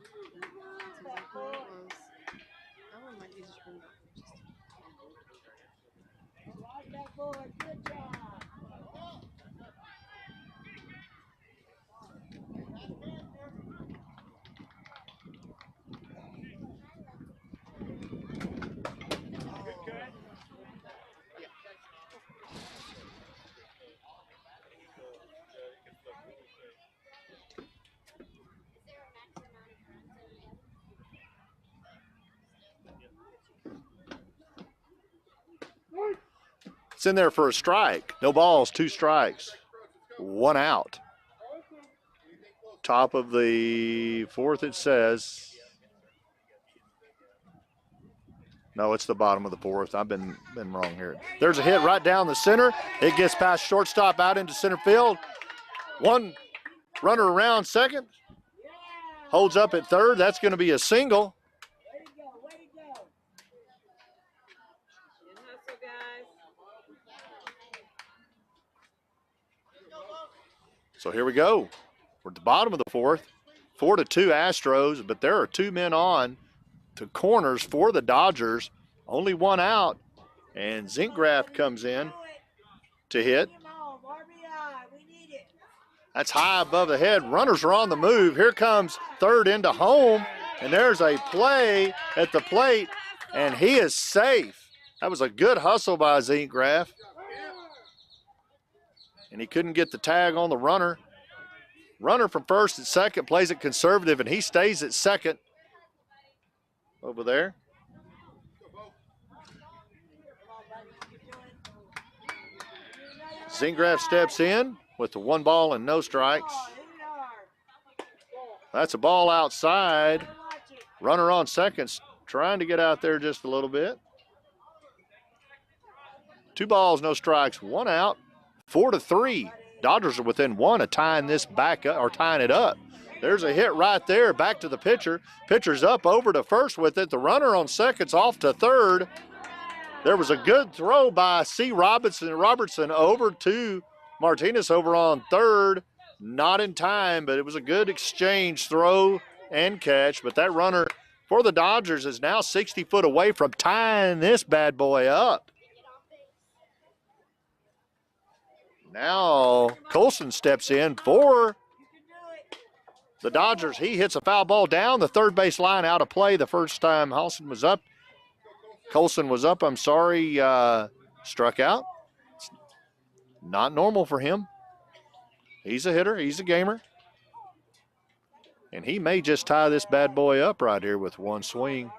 Good job. It's in there for a strike. No balls, 2 strikes, 1 out. Top of the 4th, it says. No, it's the bottom of the 4th. I've been wrong here. There's a hit right down the center. It gets past shortstop out into center field. 1 runner around second. Holds up at third. That's going to be a single. Way to go. Way to go. Good hustle, guys. So here we go. We're at the bottom of the 4th. 4-2 Astros, but there are 2 men on to corners for the Dodgers. Only 1 out, and Zinkgraft comes in to hit. That's high above the head. Runners are on the move. Here comes third into home, and there's a play at the plate, and he is safe. That was a good hustle by Zinkgraft. And he couldn't get the tag on the runner. Runner from first and second plays it conservative, and he stays at second over there. Zinkgraft steps in with the 1 ball and no strikes. That's a ball outside. Runner on second, trying to get out there just a little bit. 2 balls, no strikes, 1 out. 4-3. Dodgers are within 1 of tying this back up, or tying it up. There's a hit right there, back to the pitcher. Pitcher's up over to first with it. The runner on second's off to third. There was a good throw by C. Robertson over to Martinez over on third. Not in time, but it was a good exchange, throw and catch. But that runner for the Dodgers is now 60 foot away from tying this bad boy up. Now Colson steps in for the Dodgers. He hits a foul ball down the third base line, out of play the first time Colson was up. Struck out. It's not normal for him. He's a hitter. He's a gamer. And he may just tie this bad boy up right here with 1 swing.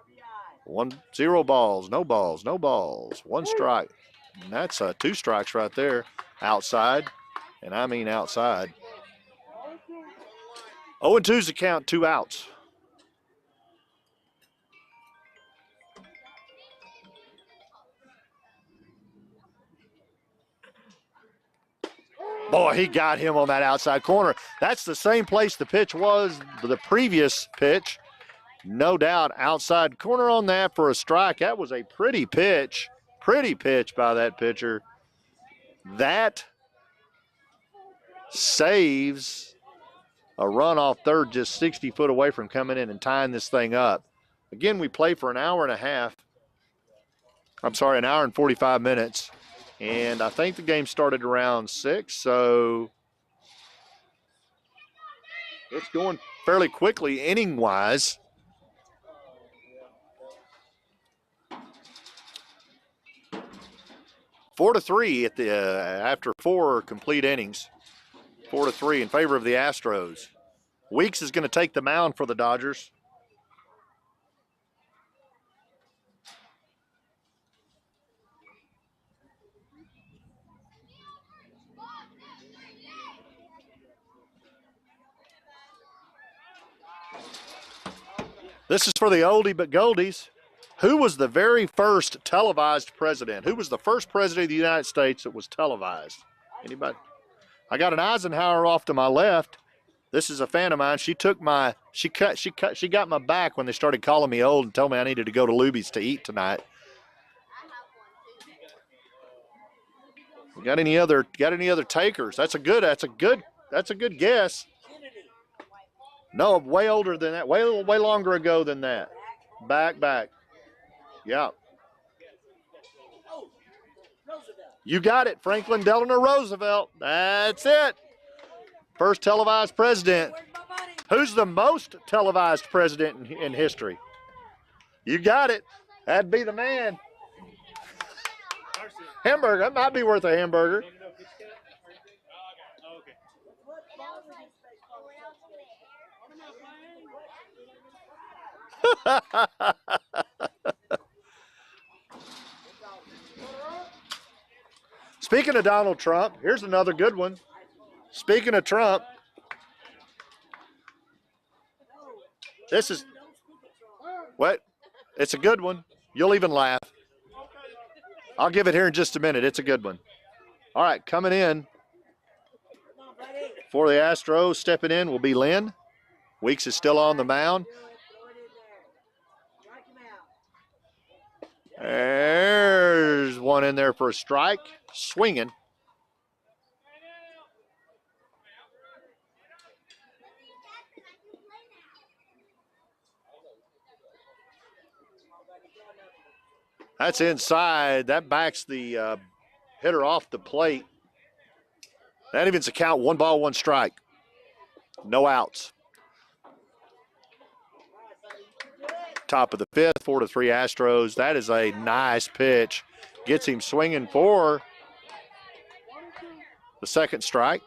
0 balls, no balls, no balls. 1 strike. And that's 2 strikes right there. Outside, and I mean outside. 0-2's the count, 2 outs. Boy, he got him on that outside corner. That's the same place the pitch was, the previous pitch. No doubt, outside corner on that for a strike. That was a pretty pitch by that pitcher. That saves a run off third just 60 foot away from coming in and tying this thing up. Again, we play for an hour and a half. I'm sorry, an hour and 45 minutes. And I think the game started around 6, so it's going fairly quickly inning-wise. Four to 3 at the after 4 complete innings. 4 to 3 in favor of the Astros. Weeks is going to take the mound for the Dodgers. This is for the oldie but goldies. Who was the very first televised president? Who was the first president of the United States that was televised? Anybody? I got an Eisenhower off to my left. This is a fan of mine. She got my back when they started calling me old and told me I needed to go to Luby's to eat tonight. Got any other takers? That's a good guess. No, way older than that. Way longer ago than that. Back. Yeah. You got it, Franklin Delano Roosevelt. That's it. First televised president. Who's the most televised president in history? You got it. That'd be the man. Hamburger. That might be worth a hamburger. Speaking of Donald Trump, here's another good one. Speaking of Trump, this is what? It's a good one. You'll even laugh. I'll give it here in just a minute. It's a good one. All right, coming in for the Astros, stepping in will be Lynn. Weeks is still on the mound. There's one in there for a strike. Swinging. That's inside. That backs the hitter off the plate. That evens the count. 1 ball, 1 strike. No outs. Top of the 5th, 4 to 3 Astros. That is a nice pitch. Gets him swinging for the second strike.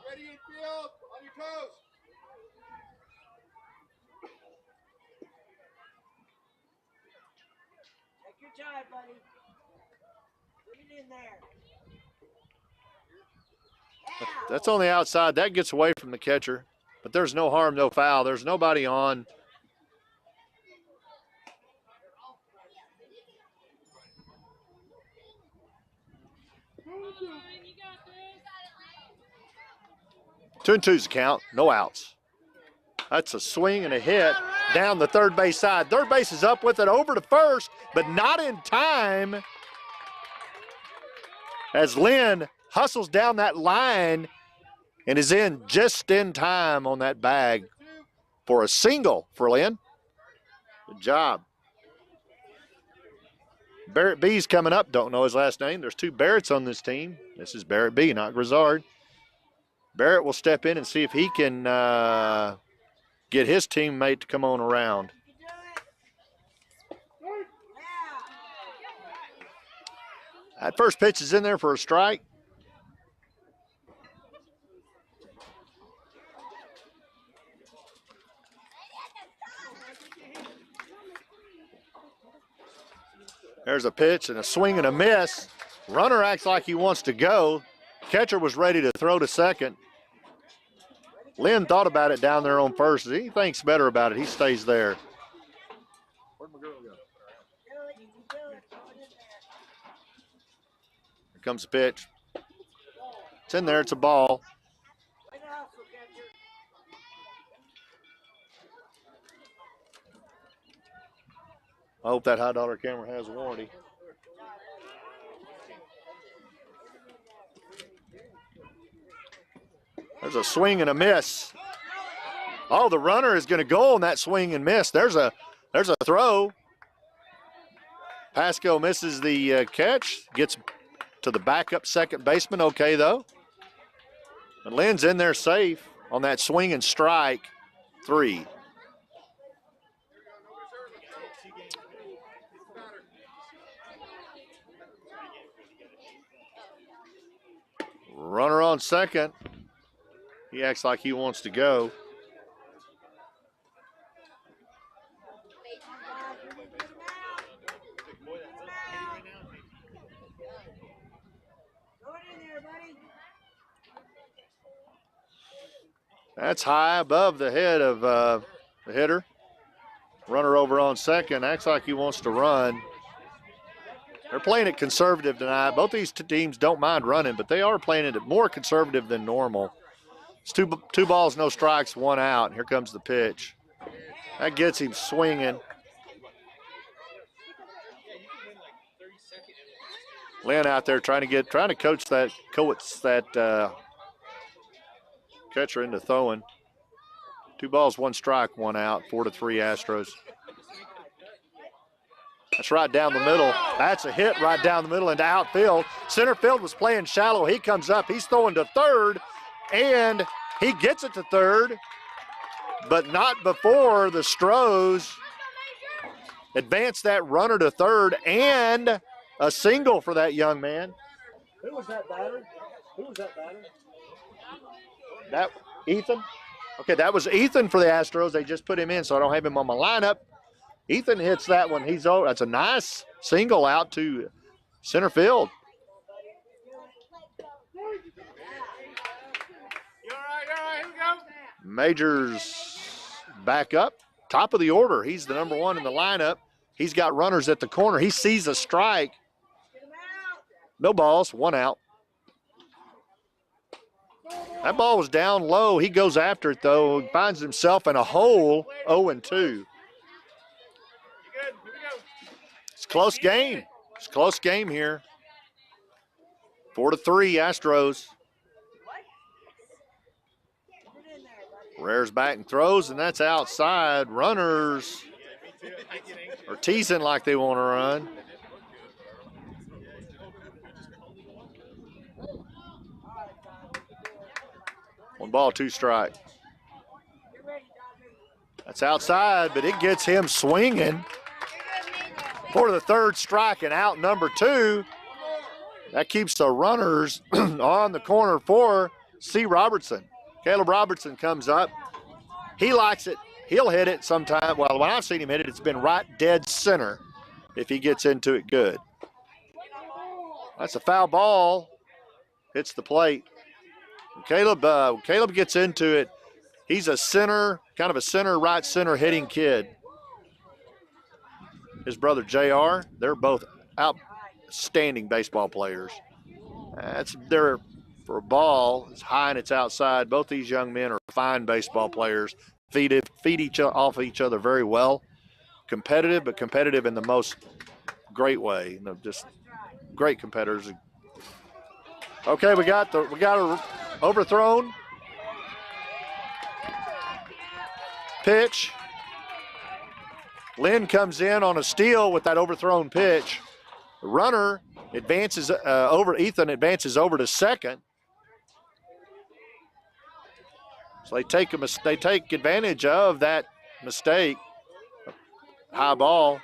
Take your time, buddy. Put it in there. That's on the outside. That gets away from the catcher. But there's no harm, no foul. There's nobody on. Two and two's the count. No outs. That's a swing and a hit down the third base side. Third base is up with it over to first, but not in time. As Lynn hustles down that line and is in just in time on that bag for a single for Lynn. Good job. Barrett B's coming up. Don't know his last name. There's 2 Barretts on this team. This is Barrett B, not Grizzard. Barrett will step in and see if he can get his teammate to come on around. That first pitch is in there for a strike. There's a pitch and a swing and a miss. Runner acts like he wants to go. Catcher was ready to throw to second. Lynn thought about it down there on first. He thinks better about it. He stays there. Where'd my girl go? Here comes the pitch. It's in there. It's a ball. I hope that high dollar camera has a warranty. There's a swing and a miss. Oh, the runner is going to go on that swing and miss. There's a throw. Pasco misses the catch, gets to the backup second baseman. Okay, though. And Lynn's in there safe on that swing and strike 3. Runner on second. He acts like he wants to go. That's high above the head of the hitter. Runner over on second. Acts like he wants to run. They're playing it conservative tonight. Both these teams don't mind running, but they are playing it more conservative than normal. It's two balls, no strikes, 1 out. Here comes the pitch. That gets him swinging. Lynn out there trying to coach that catcher into throwing. 2 balls, 1 strike, 1 out. 4-3 Astros. That's right down the middle. That's a hit right down the middle into outfield. Center field was playing shallow. He comes up. He's throwing to third, and he gets it to third, but not before the Stros advance that runner to third, and a single for that young man. Who was that batter? That Ethan? Okay, that was Ethan for the Astros. They just put him in, so I don't have him on my lineup. Ethan hits that one. He's over. That's a nice single out to center field. You all right, here we go. Majors back up. Top of the order. He's the number 1 in the lineup. He's got runners at the corner. He sees a strike. No balls, 1 out. That ball was down low. He goes after it, though. He finds himself in a hole, 0-2. It's a close game. It's a close game here. 4-3 Astros. Rares back and throws, and that's outside. Runners are teasing like they want to run. One ball, 2 strike. That's outside, but it gets him swinging for the 3rd strike and out number 2. That keeps the runners on the corner for C. Robertson. Caleb Robertson comes up. He likes it. He'll hit it sometime. Well, when I've seen him hit it, it's been right dead center if he gets into it good. That's a foul ball. Hits the plate. Caleb gets into it. He's a center, kind of a center, right center hitting kid. His brother JR, they're both outstanding baseball players. They're for a ball. It's high and it's outside. Both these young men are fine baseball players. Feed off each other very well. Competitive, but competitive in the most great way. Just great competitors. Okay, we got a overthrown pitch. Lynn comes in on a steal with that overthrown pitch. The runner advances Ethan advances over to second. So they take advantage of that mistake. High ball.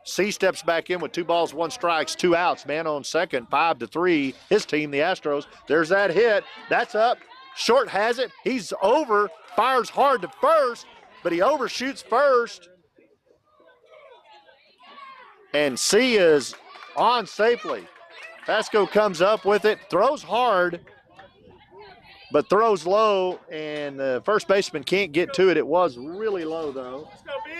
C steps back in with 2 balls, 1 strikes, 2 outs. Man on second, 5-3. His team, the Astros. There's that hit. That's up. Short has it. He's over. Fires hard to first, but he overshoots first. And C is on safely. Pasco comes up with it, throws hard, but throws low, and the first baseman can't get to it. It was really low, though. Let's go, B.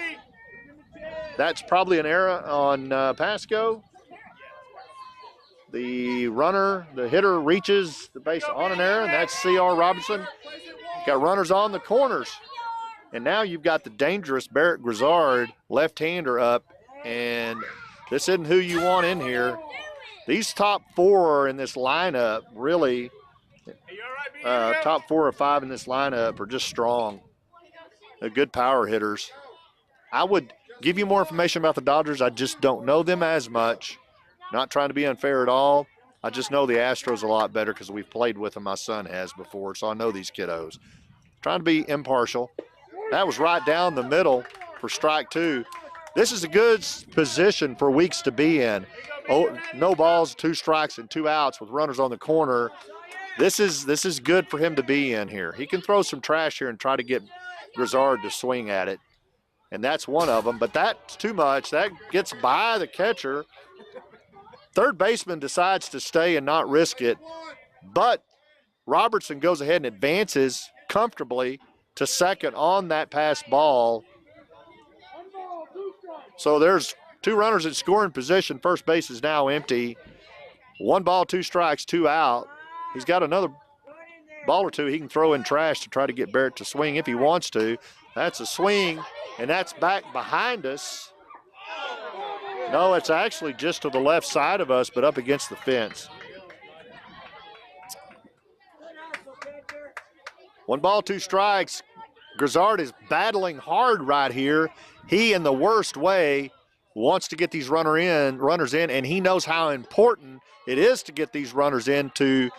That's probably an error on Pasco. The hitter reaches the base on an error, and that's C.R. Robinson. Got runners on the corners. And now you've got the dangerous Barrett Grizzard, left-hander up, and this isn't who you want in here. These top 4 in this lineup really, top 4 or 5 in this lineup are just strong. They're good power hitters. I would give you more information about the Dodgers. I just don't know them as much. Not trying to be unfair at all. I just know the Astros a lot better because we've played with them. My son has before, so I know these kiddos. Trying to be impartial. That was right down the middle for strike 2. This is a good position for Weeks to be in. Oh, no balls, 2 strikes, and 2 outs with runners on the corner. This is good for him to be in here. He can throw some trash here and try to get Grizzard to swing at it. And that's one of them, but that's too much. That gets by the catcher. Third baseman decides to stay and not risk it, but Robertson goes ahead and advances comfortably to second on that pass ball. So there's 2 runners in scoring position. First base is now empty. 1 ball, 2 strikes, 2 out. He's got another ball or 2 he can throw in trash to try to get Barrett to swing if he wants to. That's a swing, and that's back behind us. No, it's actually just to the left side of us, but up against the fence. 1 ball, 2 strikes. Grizzard is battling hard right here. He, in the worst way, wants to get these runners in, and he knows how important it is to get these runners in to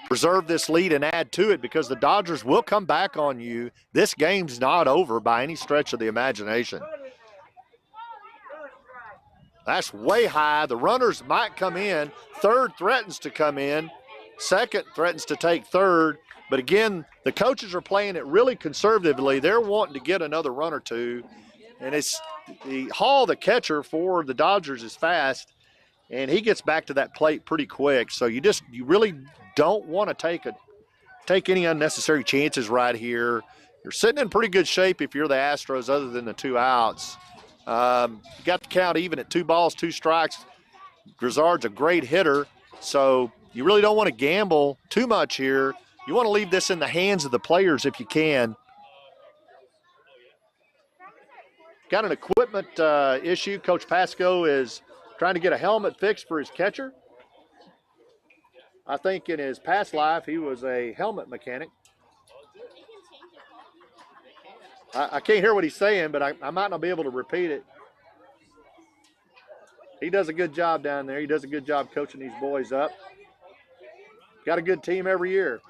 preserve this lead and add to it, because the Dodgers will come back on you. This game's not over by any stretch of the imagination. That's way high. The runners might come in. Third threatens to come in. Second threatens to take third. But again, the coaches are playing it really conservatively. They're wanting to get another run or 2. And it's the Hall, the catcher for the Dodgers, is fast, and he gets back to that plate pretty quick. So you really don't want to take any unnecessary chances right here. You're sitting in pretty good shape if you're the Astros, other than the 2 outs. You got the count even at 2 balls, 2 strikes. Grizzard's a great hitter, so you really don't want to gamble too much here. You want to leave this in the hands of the players if you can. Got an equipment issue. Coach Pasco is trying to get a helmet fixed for his catcher. I think in his past life he was a helmet mechanic. I can't hear what he's saying, but I might not be able to repeat it. He does a good job down there. He does a good job coaching these boys up. Got a good team every year.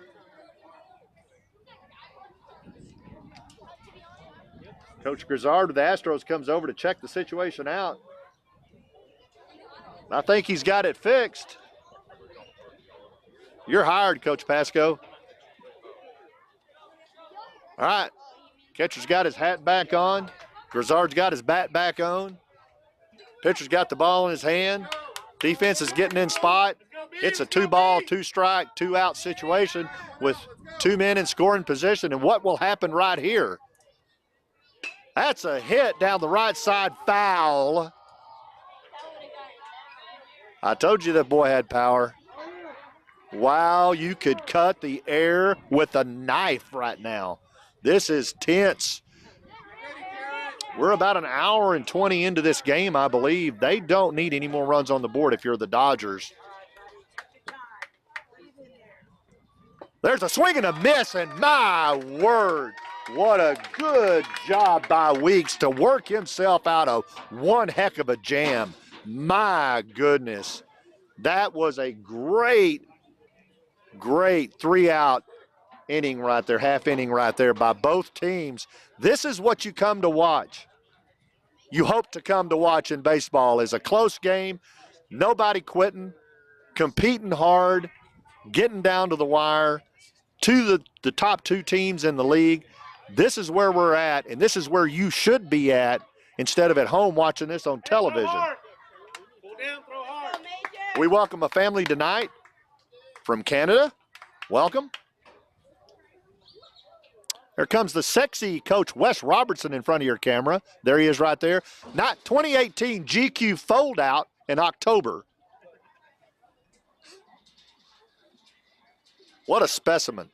Coach Grizzard with the Astros comes over to check the situation out. I think he's got it fixed. You're hired, Coach Pasco. All right. Catcher's got his hat back on. Grizzard's got his bat back on. Pitcher's got the ball in his hand. Defense is getting in spot. It's a 2 ball, 2 strike, 2 out situation with 2 men in scoring position. And what will happen right here? That's a hit down the right side, foul. I told you that boy had power. Wow, you could cut the air with a knife right now. This is tense. We're about an hour and 20 into this game, I believe. They don't need any more runs on the board if you're the Dodgers. There's a swing and a miss, and my word, what a good job by Weeks to work himself out of one heck of a jam. My goodness. That was a great 3-out inning right there, half inning right there by both teams. This is what you come to watch. You hope to come to watch in baseball, is a close game, nobody quitting, competing hard, getting down to the wire, to the top 2 teams in the league. This is where we're at, and this is where you should be at instead of at home watching this on television. We welcome a family tonight from Canada. Welcome. Here comes the sexy Coach Wes Robertson in front of your camera. There he is right there. Not 2018 GQ fold out in October. What a specimen.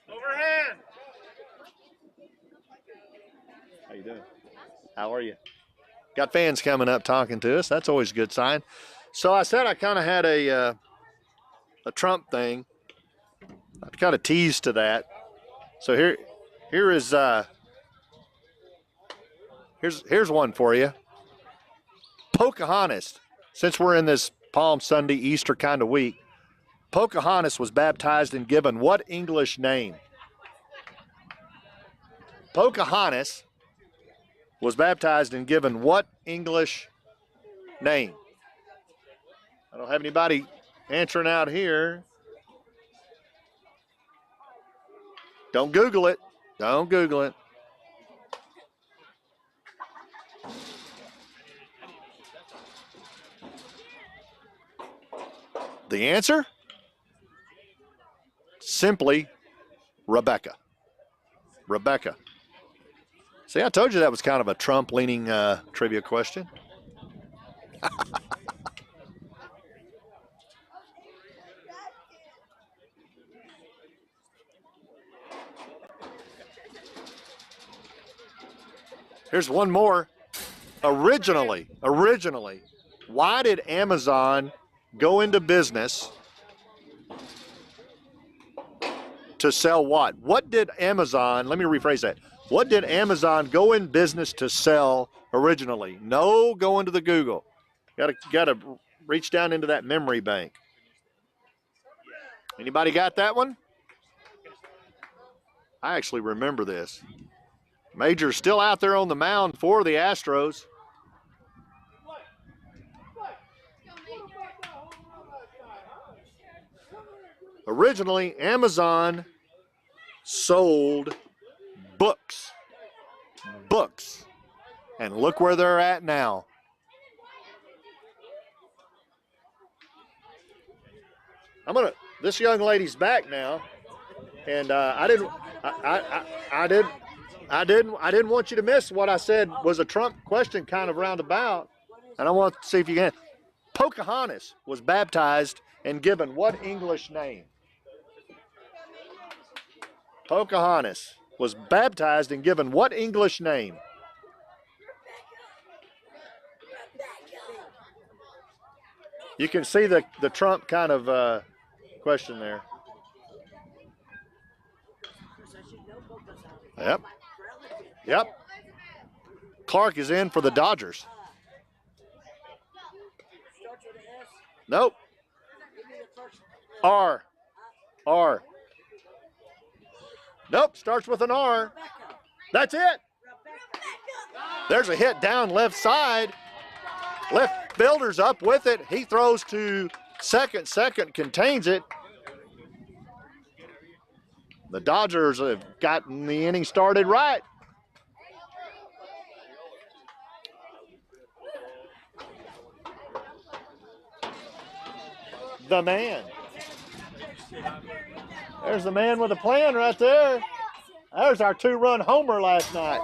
Overhand. How you doing? How are you? Got fans coming up talking to us. That's always a good sign. So I said I kind of had a Trump thing. I kind of teased to that. So here is here's one for you. Pocahontas. Since we're in this Palm Sunday Easter kind of week, Pocahontas was baptized and given what English name? Pocahontas was baptized and given what English name? I don't have anybody answering out here. Don't Google it. Don't Google it. The answer? Simply Rebecca. Rebecca. See, I told you that was kind of a Trump-leaning trivia question. Here's one more. Originally, why did Amazon go into business to sell what? What did Amazon, let me rephrase that. What did Amazon go in business to sell originally? No, go into the Google. Gotta reach down into that memory bank. Anybody got that one? I actually remember this. Major's still out there on the mound for the Astros. Originally, Amazon sold books. Books. And look where they're at now. This young lady's back now, and I didn't want you to miss what I said was a Trump question kind of roundabout, and I want to see if you can. Pocahontas was baptized and given what English name? Pocahontas was baptized and given what English name? You can see the Trump kind of question there. Yep. Yep. Clark is in for the Dodgers. Nope. R. Nope, starts with an R. That's it. There's a hit down left side. Left fielder's up with it. He throws to second. Second contains it. The Dodgers have gotten the inning started right. The man. There's the man with a plan right there. There's our 2-run homer last night.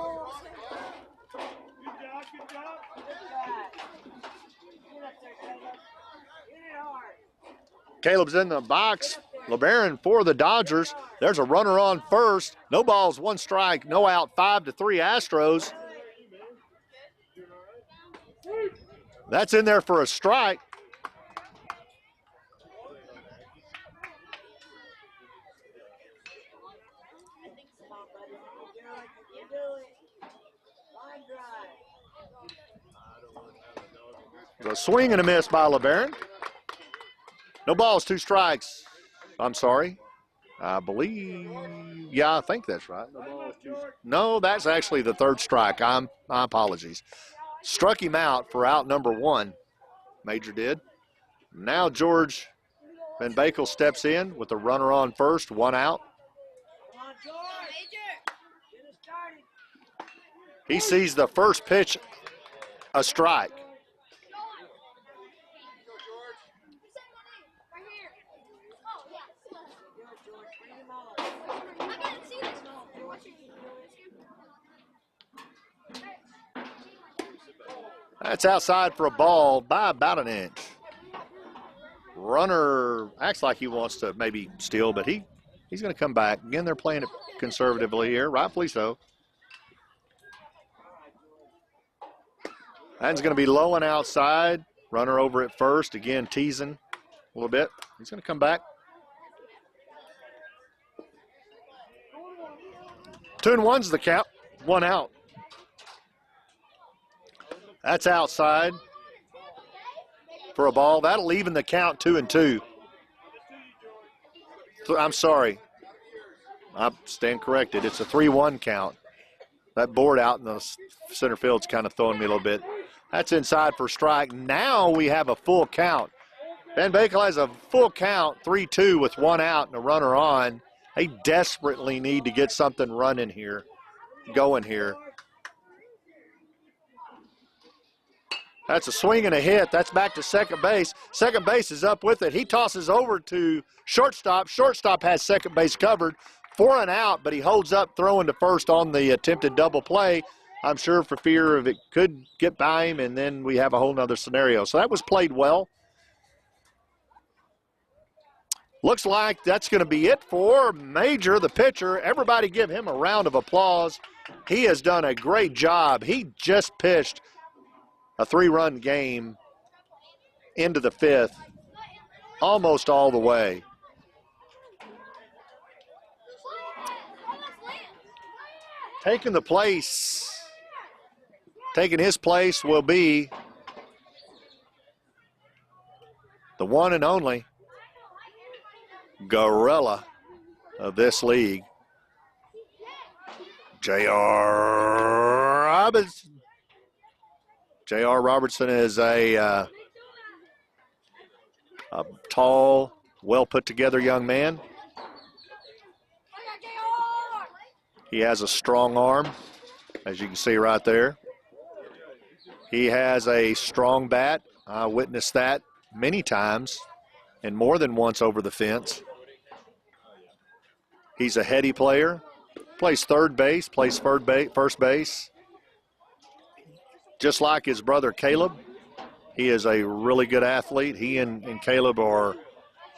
Caleb's in the box. LeBaron for the Dodgers. There's a runner on first. No balls, 1 strike, no out, 5-3 Astros. That's in there for a strike. A swing and a miss by LeBaron. No balls, 2 strikes. I'm sorry. I believe, yeah, I think that's right. No, that's actually the 3rd strike. My apologies. Struck him out for out number 1. Major did. Now George Van Bakel steps in with a runner on first, 1 out. He sees the first pitch a strike. That's outside for a ball by about an inch. Runner acts like he wants to maybe steal, but he's going to come back. Again, they're playing it conservatively here, rightfully so. That's going to be low and outside. Runner over at first, again teasing a little bit. He's going to come back. 2-1's the count. 1 out. That's outside for a ball. That'll even the count 2-2. I'm sorry. I stand corrected. It's a 3-1 count. That board out in the center field's kind of throwing me a little bit. That's inside for strike. Now we have a full count. Van Bakel has a full count, 3-2 with 1 out and a runner on. They desperately need to get something running here, going here. That's a swing and a hit. That's back to second base. Second base is up with it. He tosses over to shortstop. Shortstop has second base covered. 4 and out, but he holds up throwing to first on the attempted double play. I'm sure for fear of it could get by him, and then we have a whole nother scenario. So that was played well. Looks like that's going to be it for Major, the pitcher. Everybody give him a round of applause. He has done a great job. He just pitched a 3-run game into the 5th, almost all the way. Taking his place will be the one and only gorilla of this league, J.R. Robertson. J.R. Robertson is a tall, well put together young man. He has a strong arm, as you can see right there. He has a strong bat. I witnessed that many times and more than once over the fence. He's a heady player, plays third base, plays first base. Just like his brother Caleb, he is a really good athlete. He and Caleb are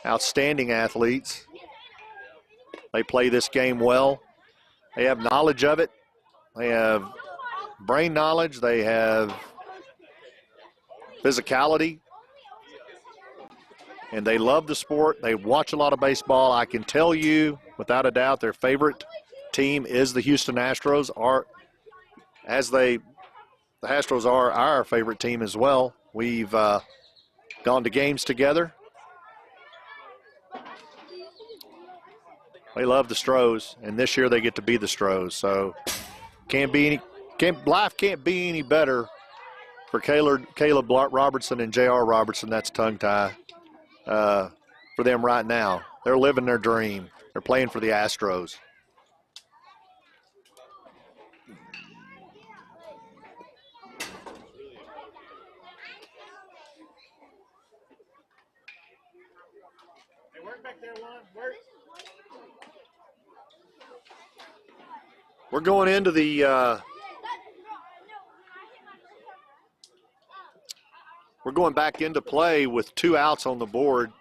outstanding athletes. They play this game well. They have knowledge of it. They have brain knowledge. They have physicality. And they love the sport. They watch a lot of baseball. I can tell you, without a doubt, their favorite team is the Houston Astros. The Astros are our favorite team as well. We've gone to games together. They love the Stros, and this year they get to be the Stros. So life can't be any better for Caleb Robertson and J.R. Robertson. That's tongue tie for them right now. They're living their dream. They're playing for the Astros. Hey, work back there, Lon. Work. We're going into the we're going back into play with 2 outs on the board.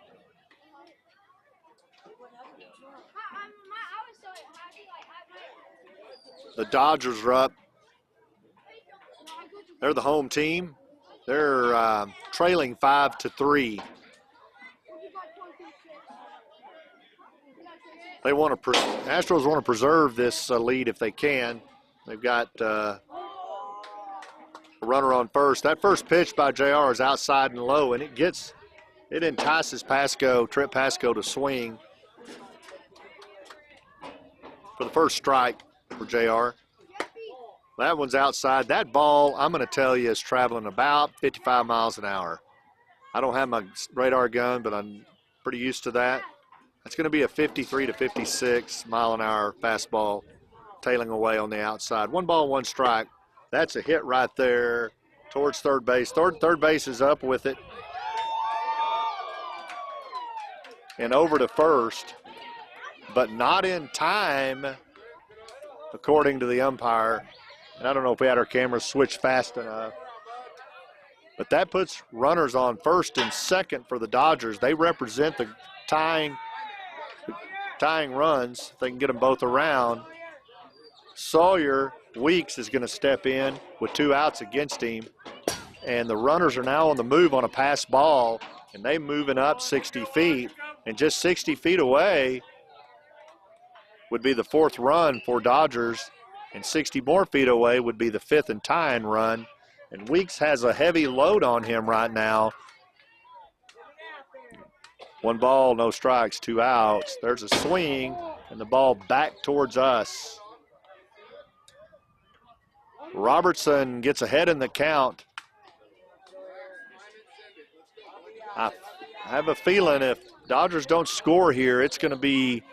The Dodgers are up. They're the home team. They're trailing 5-3. They want to Astros want to preserve this lead if they can. They've got a runner on first. That first pitch by JR is outside and low, and it entices Trip Pasco to swing for the first strike for JR. That one's outside. That ball, I'm going to tell you, is traveling about 55 miles an hour. I don't have my radar gun, but I'm pretty used to that. It's going to be a 53 to 56 mile an hour fastball tailing away on the outside. 1 ball, 1 strike. That's a hit right there towards third base. Third base is up with it. And over to first, but not in time, according to the umpire. And I don't know if we had our cameras switched fast enough. But that puts runners on first and second for the Dodgers. They represent the tying runs. If they can get them both around. Sawyer Weeks is going to step in with 2 outs against him. And the runners are now on the move on a pass ball, and they moving up 60 feet. And just 60 feet away would be the 4th run for Dodgers. And 60 more feet away would be the 5th and tying run. And Weeks has a heavy load on him right now. 1 ball, no strikes, 2 outs. There's a swing, and the ball back towards us. Robertson gets ahead in the count. I have a feeling if Dodgers don't score here, it's going to be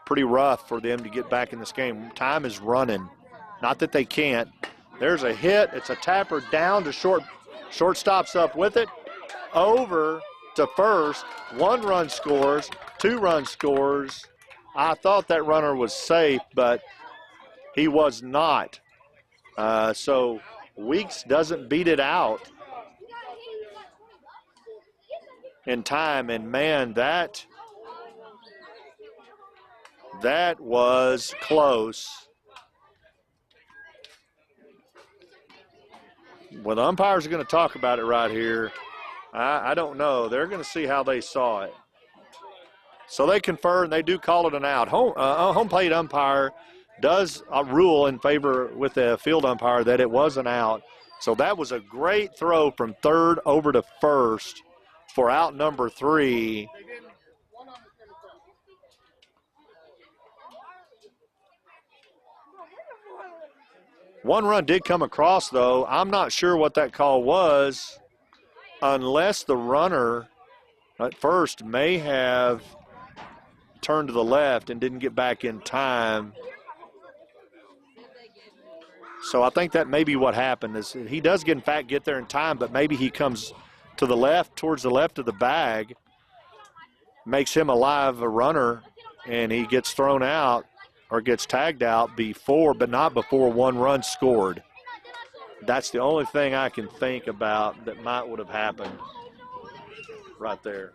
pretty rough for them to get back in this game. Time is running. Not that they can't. There's a hit. It's a tapper down to short. Shortstop's up with it. Over to first. 1 run scores. 2 run scores. I thought that runner was safe, but he was not. So Weeks doesn't beat it out in time. And, man, that was close. Well, the umpires are going to talk about it right here. I don't know. They're going to see how they saw it. So they confer, and they do call it an out. Home plate umpire does rule in favor with the field umpire that it was an out. So that was a great throw from third over to first for out number 3. 1 run did come across, though. I'm not sure what that call was, unless the runner at first may have turned to the left and didn't get back in time. So I think that may be what happened. Is he does in fact get there in time, but maybe he comes to the left, towards the left of the bag, makes him a live runner, and he gets thrown out or gets tagged out before, but not before 1 run scored. That's the only thing I can think about that might would have happened right there.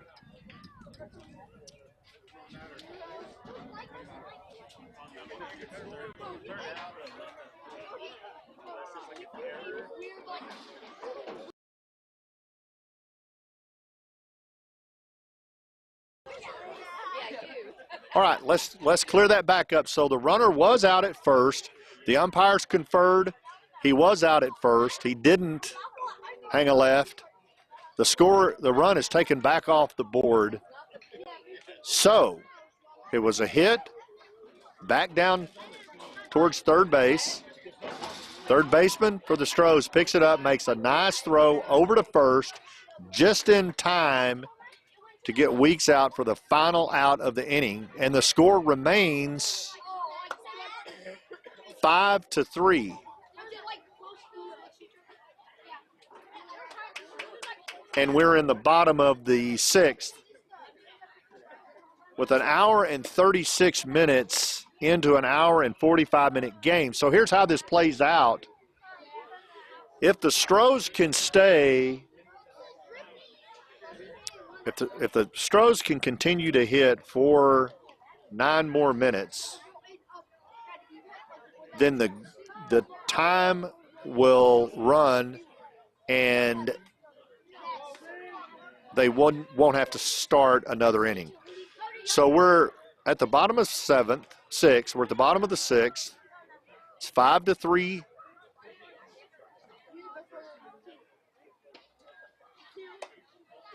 All right, let's clear that back up. So the runner was out at first. The umpires conferred he was out at first. He didn't hang a left. The run is taken back off the board. So it was a hit back down towards third base. Third baseman for the Astros picks it up, makes a nice throw over to first, just in time to get Weeks out for the final out of the inning. And the score remains 5-3. And we're in the bottom of the 6th with an hour and 36 minutes into an hour and 45-minute game. So here's how this plays out. If the Astros can stay, if the Astros can continue to hit for 9 more minutes, then the time will run and they won't have to start another inning. So we're at the bottom of 6th. We're at the bottom of the 6th. It's 5-3.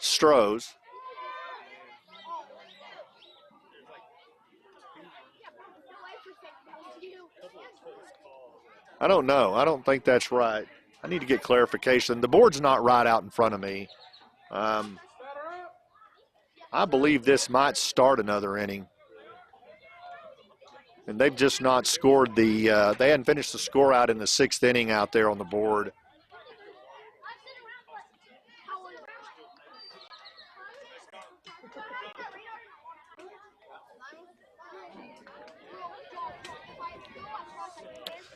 Astros. I don't know. I don't think that's right. I need to get clarification. The board's not right out in front of me. I believe this might start another inning. And they've just not scored they hadn't finished the score out in the 6th inning out there on the board.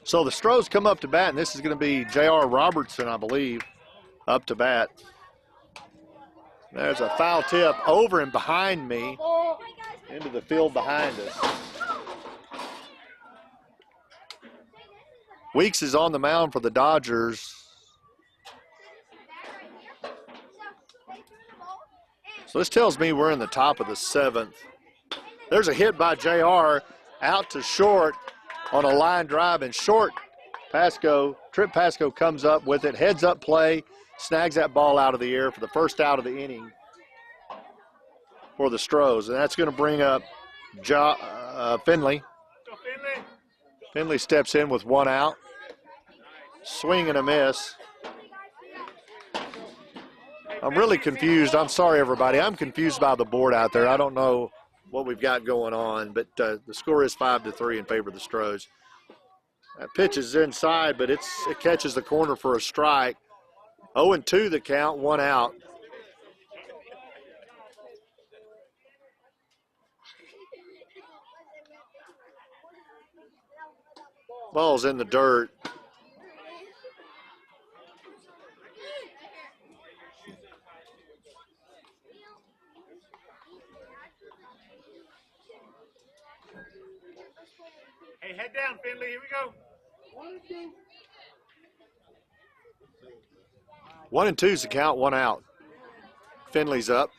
So the Astros come up to bat, and this is going to be J.R. Robertson, I believe, up to bat. There's a foul tip over and behind me into the field behind us. Weeks is on the mound for the Dodgers. So this tells me we're in the top of the 7th. There's a hit by J.R. out to short. on a line drive and short. Trip Pasco comes up with it, heads up play, snags that ball out of the air for the first out of the inning for the Stros. And that's going to bring up Finley. Finley steps in with 1 out. Swing and a miss. I'm really confused. I'm sorry, everybody. I'm confused by the board out there. I don't know what we've got going on, but the score is 5-3 in favor of the Stros. That pitch is inside, but it catches the corner for a strike. 0-2 the count, 1 out. Ball's in the dirt. Hey, head down, Finley. Here we go. 1-2's the count, 1 out. Finley's up.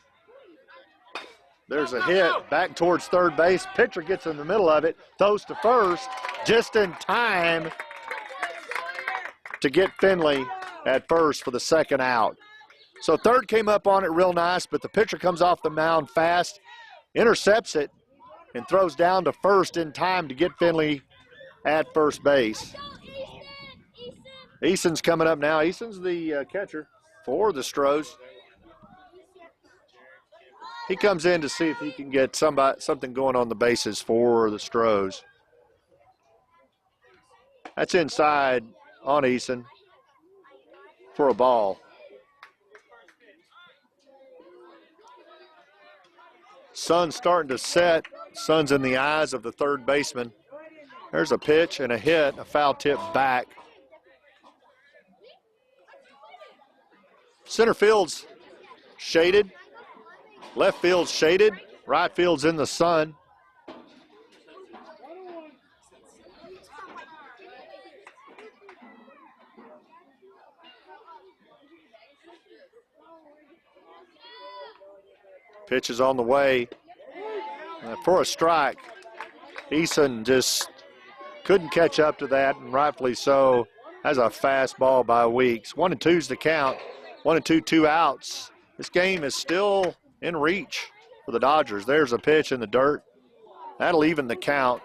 There's a hit back towards third base. Pitcher gets in the middle of it, throws to first, just in time to get Finley at first for the second out. So third came up on it real nice, but the pitcher comes off the mound fast, intercepts it, and throws down to first in time to get Finley at first base. Eason's coming up now. Eason's the catcher for the Stros. He comes in to see if he can get something going on the bases for the Stros. That's inside on Eason for a ball. Sun's starting to set. Sun's in the eyes of the third baseman. There's a pitch and a hit, a foul tip back. Center field's shaded. Left field's shaded. Right field's in the sun. Pitch is on the way for a strike. Eason just couldn't catch up to that, and rightfully so. Has a fastball by Weeks. 1-2's the count. 1-2, 2 outs. This game is still in reach for the Dodgers. There's a pitch in the dirt. That'll even the count.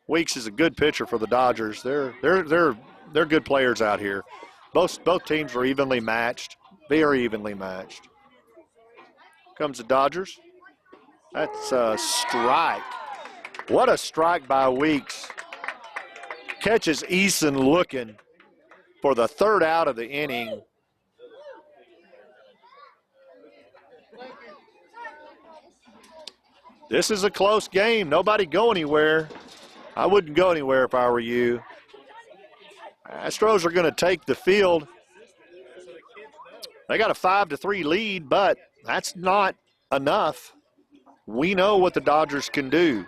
Weeks is a good pitcher for the Dodgers. They're good players out here. Both teams are evenly matched, very evenly matched. Comes the Dodgers. That's a strike. What a strike by Weeks. Catches Eason looking for the third out of the inning. This is a close game. Nobody go anywhere. I wouldn't go anywhere if I were you. Astros are going to take the field. They got a 5-3 lead, but that's not enough. We know what the Dodgers can do.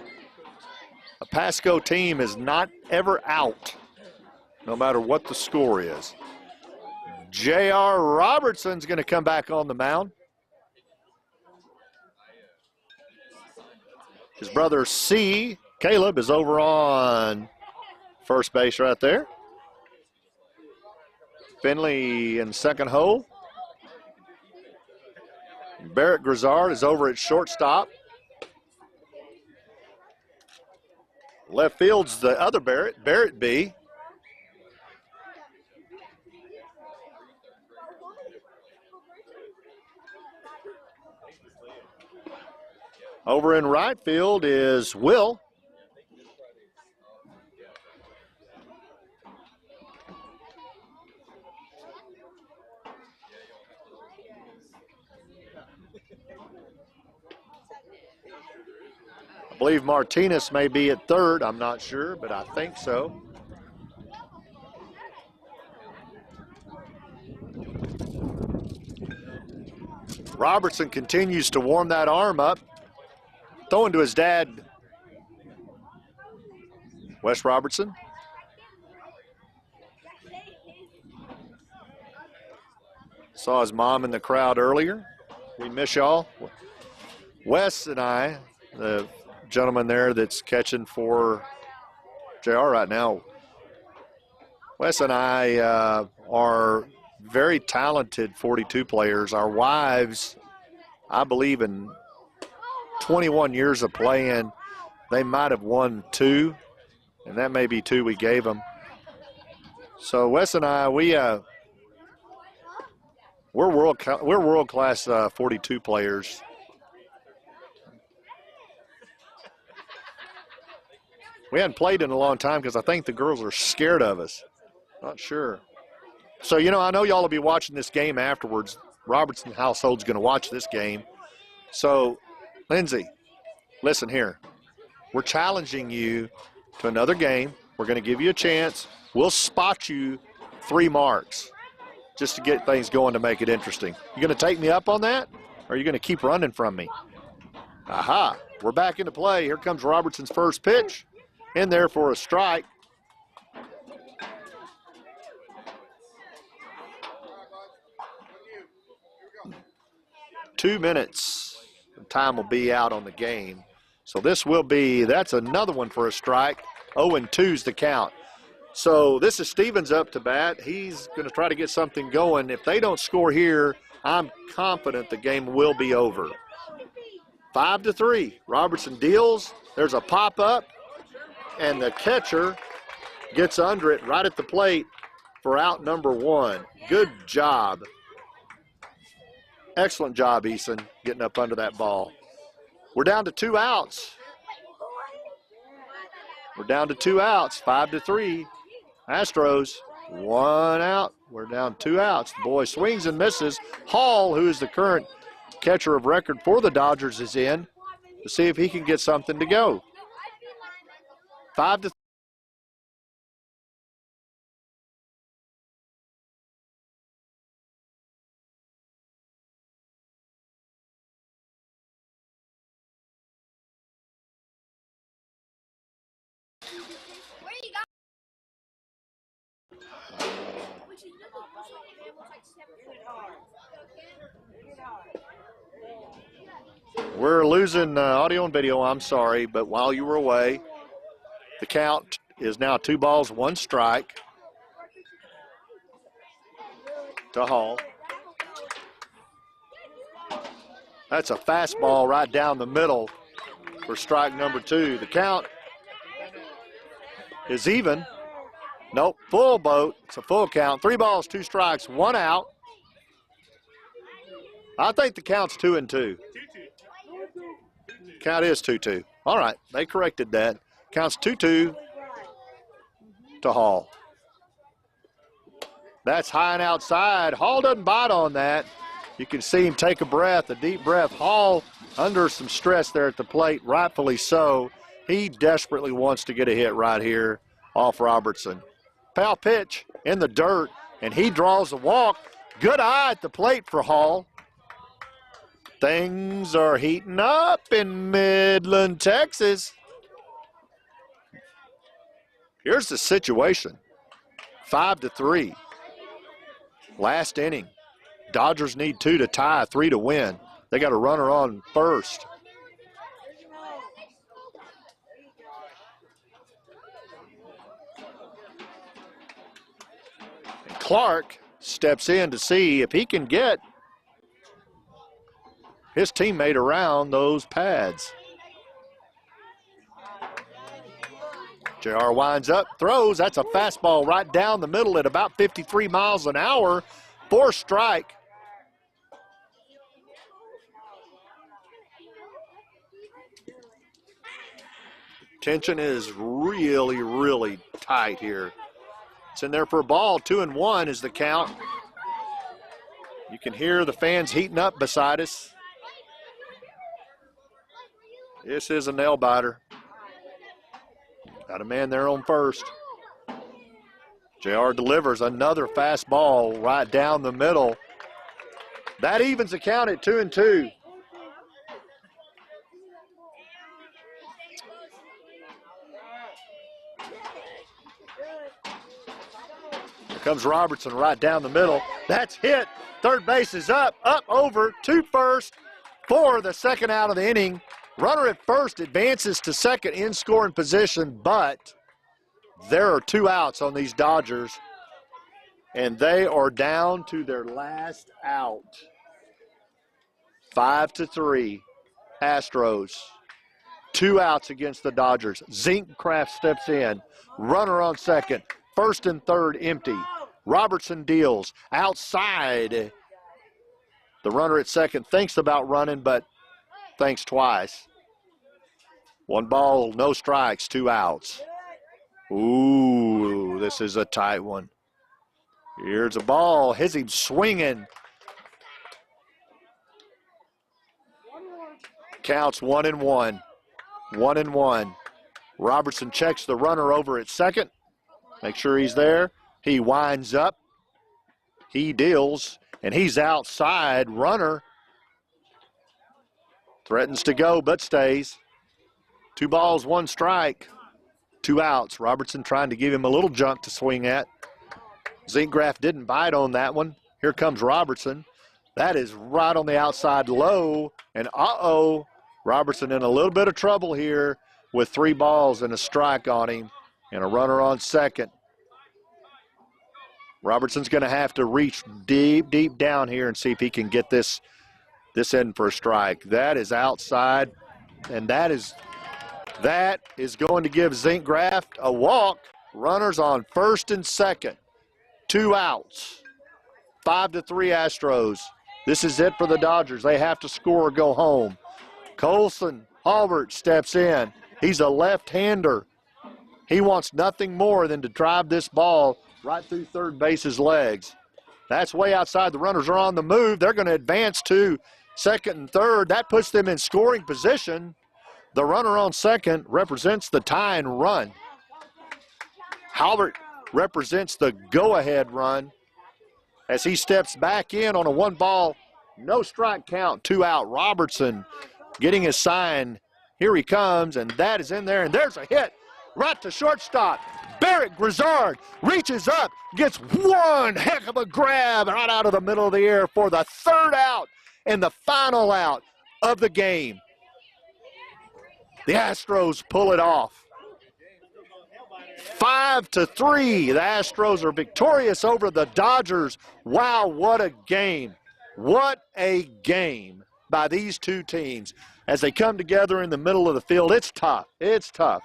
A Pasco team is not ever out, no matter what the score is. J.R. Robertson's going to come back on the mound. His brother C, Caleb, is over on first base right there. Finley in second hole. Barrett Grizzard is over at shortstop. Left field's the other Barrett, Barrett B. Over in right field is Will. I believe Martinez may be at third. I'm not sure, but I think so. Robertson continues to warm that arm up. Throwing to his dad, Wes Robertson. Saw his mom in the crowd earlier. We miss y'all. Wes and I, the gentleman there that's catching for JR right now. Wes and I are very talented 42 players. Our wives, I believe in 21 years of playing, they might have won 2, and that may be 2 we gave them. So Wes and I, we're world class 42 players. We hadn't played in a long time because I think the girls are scared of us. Not sure. So, you know, I know y'all will be watching this game afterwards. Robertson household's going to watch this game. So, Lindsay, listen here. We're challenging you to another game. We're going to give you a chance. We'll spot you 3 marks just to get things going to make it interesting. You going to take me up on that, or are you going to keep running from me? Aha. We're back into play. Here comes Robertson's first pitch. In there for a strike. Two minutes. Time will be out on the game. So this will be, that's another one for a strike. 0-2's the count. So this is Stevens up to bat. He's going to try to get something going. If they don't score here, I'm confident the game will be over. 5-3. Robertson deals. There's a pop-up. And the catcher gets under it right at the plate for out number 1. Good job. Excellent job, Eason, getting up under that ball. We're down to 2 outs. We're down to 2 outs, 5-3. Astros, 1 out. We're down 2 outs. The boy swings and misses. Hall, who is the current catcher of record for the Dodgers, is in to see if he can get something to go. 5-3. We're losing audio and video, I'm sorry, but while you were away, the count is now 2 balls, 1 strike to Hall. That's a fastball right down the middle for strike number 2. The count is even. Nope, full boat. It's a full count. 3 balls, 2 strikes, 1 out. I think the count's 2-2. Count is 2-2. All right, they corrected that. Counts 2-2 to Hall. That's high and outside. Hall doesn't bite on that. You can see him take a breath, a deep breath. Hall under some stress there at the plate, rightfully so. He desperately wants to get a hit right here off Robertson. Foul pitch in the dirt, and he draws a walk. Good eye at the plate for Hall. Things are heating up in Midland, Texas. Here's the situation. 5-3. Last inning. Dodgers need 2 to tie, 3 to win. They got a runner on first. And Clark steps in to see if he can get his teammate around those pads. JR winds up, throws. That's a fastball right down the middle at about 53 miles an hour for strike. Tension is really, really tight here. It's in there for a ball. 2-1 is the count. You can hear the fans heating up beside us. This is a nail biter. Got a man there on first. JR delivers another fastball right down the middle. That evens the count at 2-2. Here comes Robertson right down the middle. That's hit. Third base is up, over to first for the second out of the inning. Runner at first advances to second in scoring position, but There are 2 outs on these Dodgers, and they are down to their last out. 5-3, Astros. 2 outs against the Dodgers. Zinkcraft steps in. Runner on second. First and third empty. Robertson deals outside. The runner at second thinks about running, but thinks twice. 1 ball, no strikes, 2 outs. Ooh, this is a tight one. Here's a ball. Hits him swinging. Counts 1-1. 1-1. Robertson checks the runner over at second. Make sure he's there. He winds up. He deals, and he's outside. Runner threatens to go, but stays. 2 balls, 1 strike. 2 outs. Robertson trying to give him a little junk to swing at. Zinkgraf didn't bite on that one. Here comes Robertson. That is right on the outside low. And Robertson in a little bit of trouble here with 3 balls and a strike on him and a runner on second. Robertson's going to have to reach deep, deep down here and see if he can get this in for a strike. That is outside, and that is going to give Zinkgraf a walk. Runners on first and second. 2 outs. 5-3 Astros. This is it for the Dodgers. They have to score or go home. Colson Halbert steps in. He's a left-hander. He wants nothing more than to drive this ball right through third base's legs. That's way outside. The runners are on the move. They're going to advance to second and third. That puts them in scoring position. The runner on second represents the tying run. Halbert represents the go-ahead run as he steps back in on a 1 ball, no strike count, 2 out. Robertson getting his sign. Here he comes, and that is in there, and there's a hit right to shortstop. Barrett Grizzard reaches up, gets one heck of a grab right out of the middle of the air for the 3rd out and the final out of the game. The Astros pull it off. 5-3. The Astros are victorious over the Dodgers. Wow, what a game. What a game by these 2 teams as they come together in the middle of the field. It's tough. It's tough.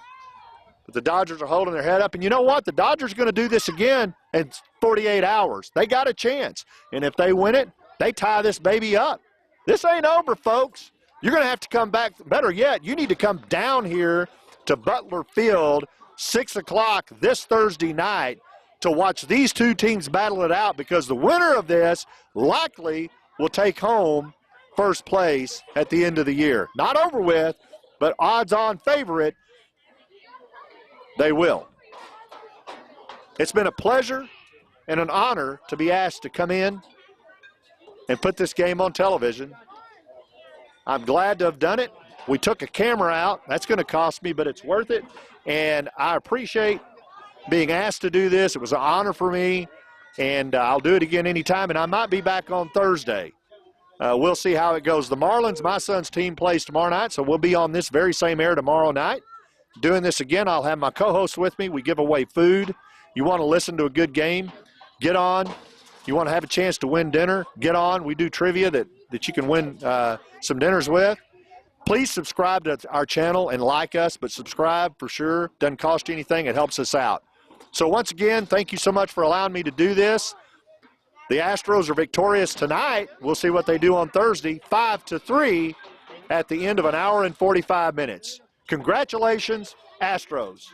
But the Dodgers are holding their head up. And you know what? The Dodgers are going to do this again in 48 hours. They got a chance. And if they win it, they tie this baby up. This ain't over, folks. You're going to have to come back. Better yet, you need to come down here to Butler Field 6 o'clock this Thursday night to watch these 2 teams battle it out, because the winner of this likely will take home first place at the end of the year. Not over with, but odds-on favorite, they will. It's been a pleasure and an honor to be asked to come in and put this game on television. I'm glad to have done it. We took a camera out. That's going to cost me, but it's worth it. And I appreciate being asked to do this. It was an honor for me, and I'll do it again anytime, and I might be back on Thursday. We'll see how it goes. The Marlins, my son's team, plays tomorrow night, so we'll be on this very same air tomorrow night. Doing this again, I'll have my co-host with me. We give away food. You want to listen to a good game, get on. You want to have a chance to win dinner, get on. We do trivia that you can win some dinners with. Please subscribe to our channel and like us, but subscribe for sure. Doesn't cost you anything. It helps us out. So once again, thank you so much for allowing me to do this. The Astros are victorious tonight. We'll see what they do on Thursday, 5-3 at the end of an hour and 45 minutes. Congratulations, Astros.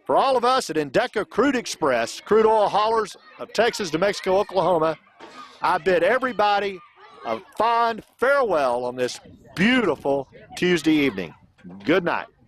For all of us at Endeca Crude Express, crude oil haulers of Texas to Mexico, Oklahoma, I bid everybody a fond farewell on this beautiful Tuesday evening. Good night.